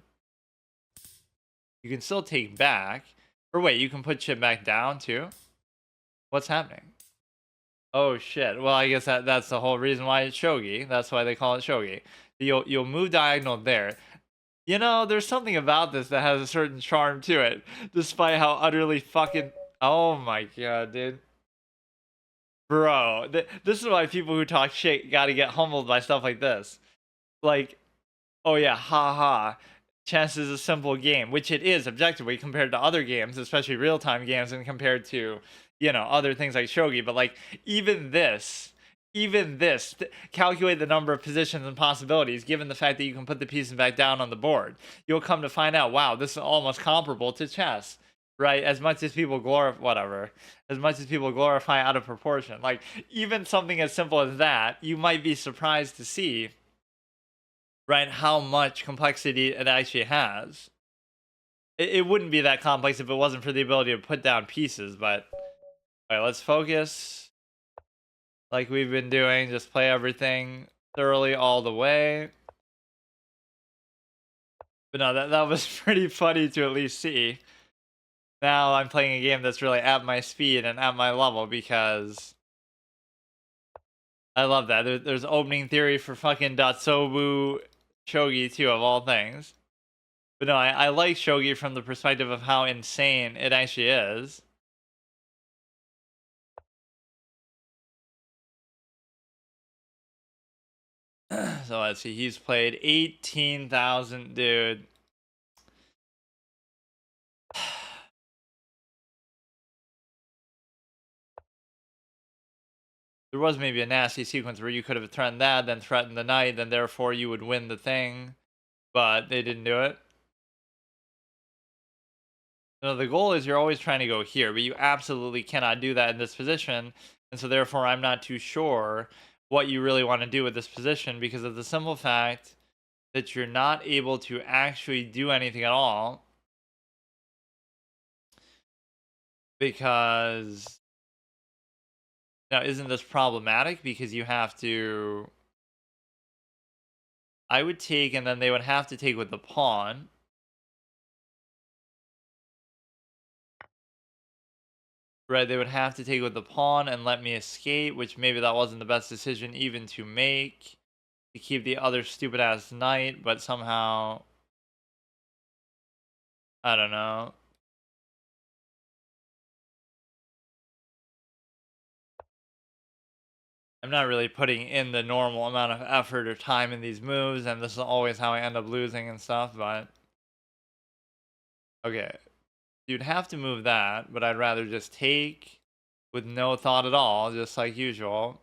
You can still take back, or wait, you can put shit back down too. What's happening? Oh shit. Well, I guess that's the whole reason why it's shogi. That's why they call it shogi. You'll move diagonal there. You know, there's something about this that has a certain charm to it, despite how utterly fucking. Oh my god, dude. Bro, this is why people who talk shit gotta get humbled by stuff like this. Like, oh yeah, haha. Chess is a simple game, which it is objectively compared to other games, especially real-time games, and compared to, other things like shogi. But like, even this, calculate the number of positions and possibilities, given the fact that you can put the pieces back down on the board. You'll come to find out, wow, this is almost comparable to chess, right? As much as people glorify out of proportion. Like, even something as simple as that, you might be surprised to see, right, how much complexity it actually has. It wouldn't be that complex if it wasn't for the ability to put down pieces, but all right, let's focus like we've been doing. Just play everything thoroughly all the way. But no, that was pretty funny to at least see. Now I'm playing a game that's really at my speed and at my level because I love that. There's opening theory for fucking Datsobu Shogi too, of all things. But no, I like shogi from the perspective of how insane it actually is. So let's see, he's played 18,000, dude. There was maybe a nasty sequence where you could have threatened that, then threatened the knight, then therefore you would win the thing. But they didn't do it. No, the goal is you're always trying to go here, but you absolutely cannot do that in this position. And so therefore I'm not too sure what you really want to do with this position because of the simple fact that you're not able to actually do anything at all. Because now isn't this problematic? Because you have to, I would take, and then they would have to take with the pawn. Right, they would have to take with the pawn and let me escape, which maybe that wasn't the best decision even to make. To keep the other stupid ass knight, but somehow, I don't know. I'm not really putting in the normal amount of effort or time in these moves, and this is always how I end up losing and stuff, but okay. You'd have to move that, but I'd rather just take with no thought at all, just like usual.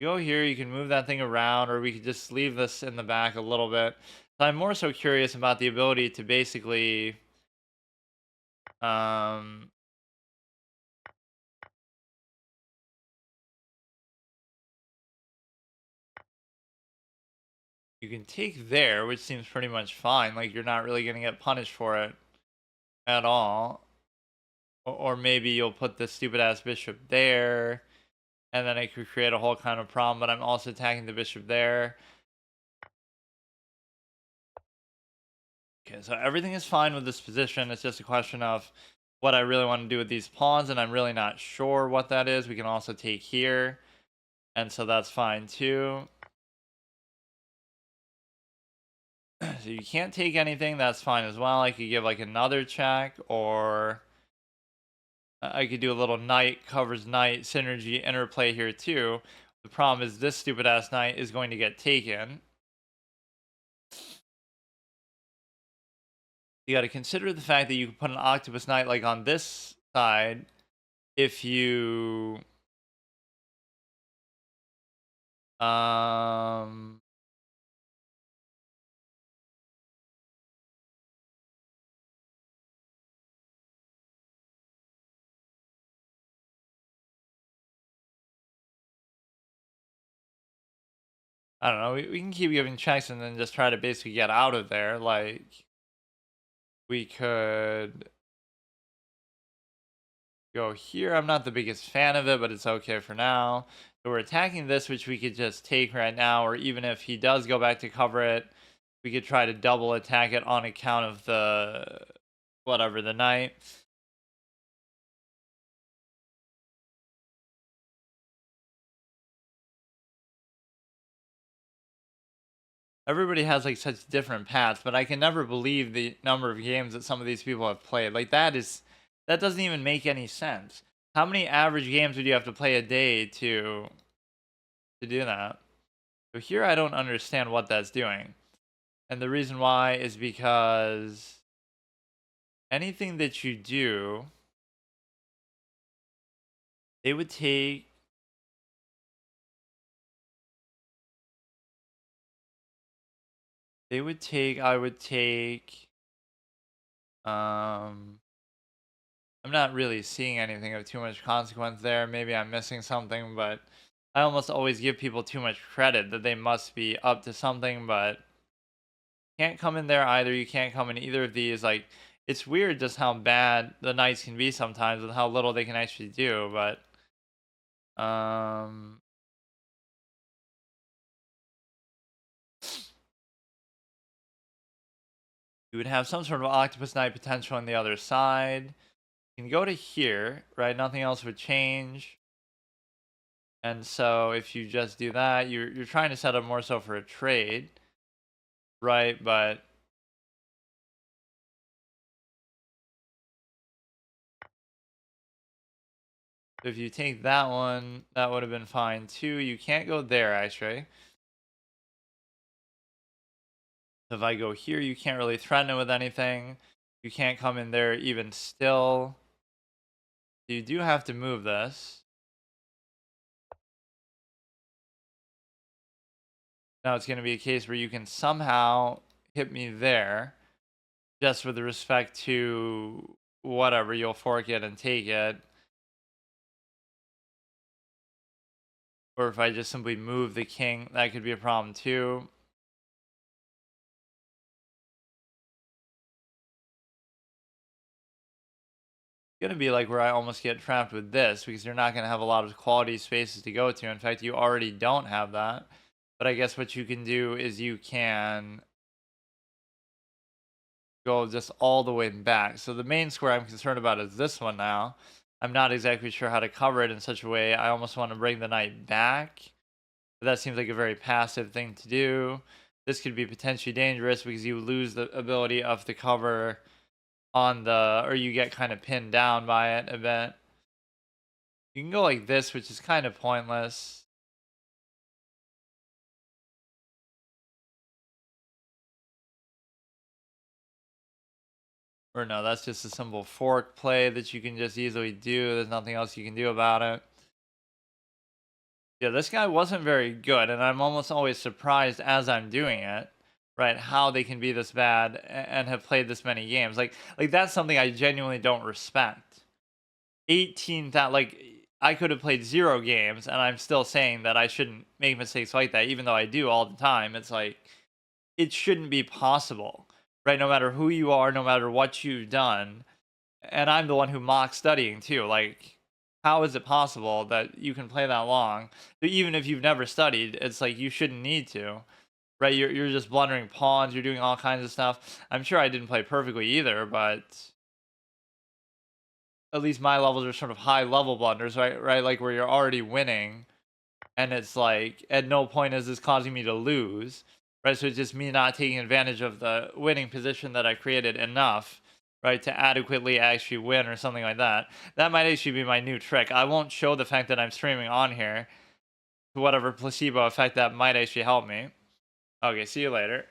Go here, you can move that thing around, or we could just leave this in the back a little bit. So I'm more so curious about the ability to basically um you can take there, which seems pretty much fine. Like you're not really gonna get punished for it at all. Or maybe you'll put the stupid ass bishop there, and then it could create a whole kind of problem, but I'm also attacking the bishop there. Okay, so everything is fine with this position. It's just a question of what I really want to do with these pawns, and I'm really not sure what that is. We can also take here, and so that's fine too. So you can't take anything, that's fine as well. I could give like another check, or I could do a little knight covers knight synergy interplay here too. The problem is this stupid ass knight is going to get taken. You got to consider the fact that you can put an octopus knight like on this side if you I don't know, we can keep giving checks and then just try to basically get out of there. Like, we could go here. I'm not the biggest fan of it, but it's okay for now. So we're attacking this, which we could just take right now, or even if he does go back to cover it, we could try to double attack it on account of the whatever, the knight. Everybody has like such different paths, but I can never believe the number of games that some of these people have played. Like, that doesn't even make any sense. How many average games would you have to play a day to do that? So here I don't understand what that's doing. And the reason why is because anything that you do, they would take I would take I'm not really seeing anything of too much consequence there. Maybe I'm missing something, but I almost always give people too much credit that they must be up to something, but can't come in there either. You can't come in either of these. Like, it's weird just how bad the knights can be sometimes and how little they can actually do, but you would have some sort of octopus knight potential on the other side. You can go to here, right? Nothing else would change. And so if you just do that, you're trying to set up more so for a trade, right? But if you take that one, that would have been fine too. You can't go there, actually. If I go here, you can't really threaten it with anything. You can't come in there even still. You do have to move this. Now it's going to be a case where you can somehow hit me there, just with respect to whatever, you'll fork it and take it. Or if I just simply move the king, that could be a problem too. It's gonna be like where I almost get trapped with this, because you're not gonna have a lot of quality spaces to go to. In fact, you already don't have that. But I guess what you can do is you can go just all the way back. So the main square I'm concerned about is this one now. I'm not exactly sure how to cover it in such a way. I almost want to bring the knight back. But that seems like a very passive thing to do. This could be potentially dangerous because you lose the ability of the cover on the, or you get kind of pinned down by it a bit. You can go like this, which is kind of pointless. Or no, that's just a simple fork play that you can just easily do. There's nothing else you can do about it. Yeah, this guy wasn't very good, and I'm almost always surprised as I'm doing it, right, how they can be this bad and have played this many games. Like that's something I genuinely don't respect. 18,000, like, I could have played 0 games, and I'm still saying that I shouldn't make mistakes like that, even though I do all the time. It's like, it shouldn't be possible, right? No matter who you are, no matter what you've done. And I'm the one who mocks studying too. Like, how is it possible that you can play that long? But even if you've never studied, it's like you shouldn't need to, right? You're just blundering pawns. You're doing all kinds of stuff. I'm sure I didn't play perfectly either, but at least my levels are sort of high level blunders, right? Right, like where you're already winning, and it's like at no point is this causing me to lose. right? So it's just me not taking advantage of the winning position that I created enough, right, to adequately actually win or something like that. That might actually be my new trick. I won't show the fact that I'm streaming on here to whatever placebo effect that might actually help me. Okay, see you later.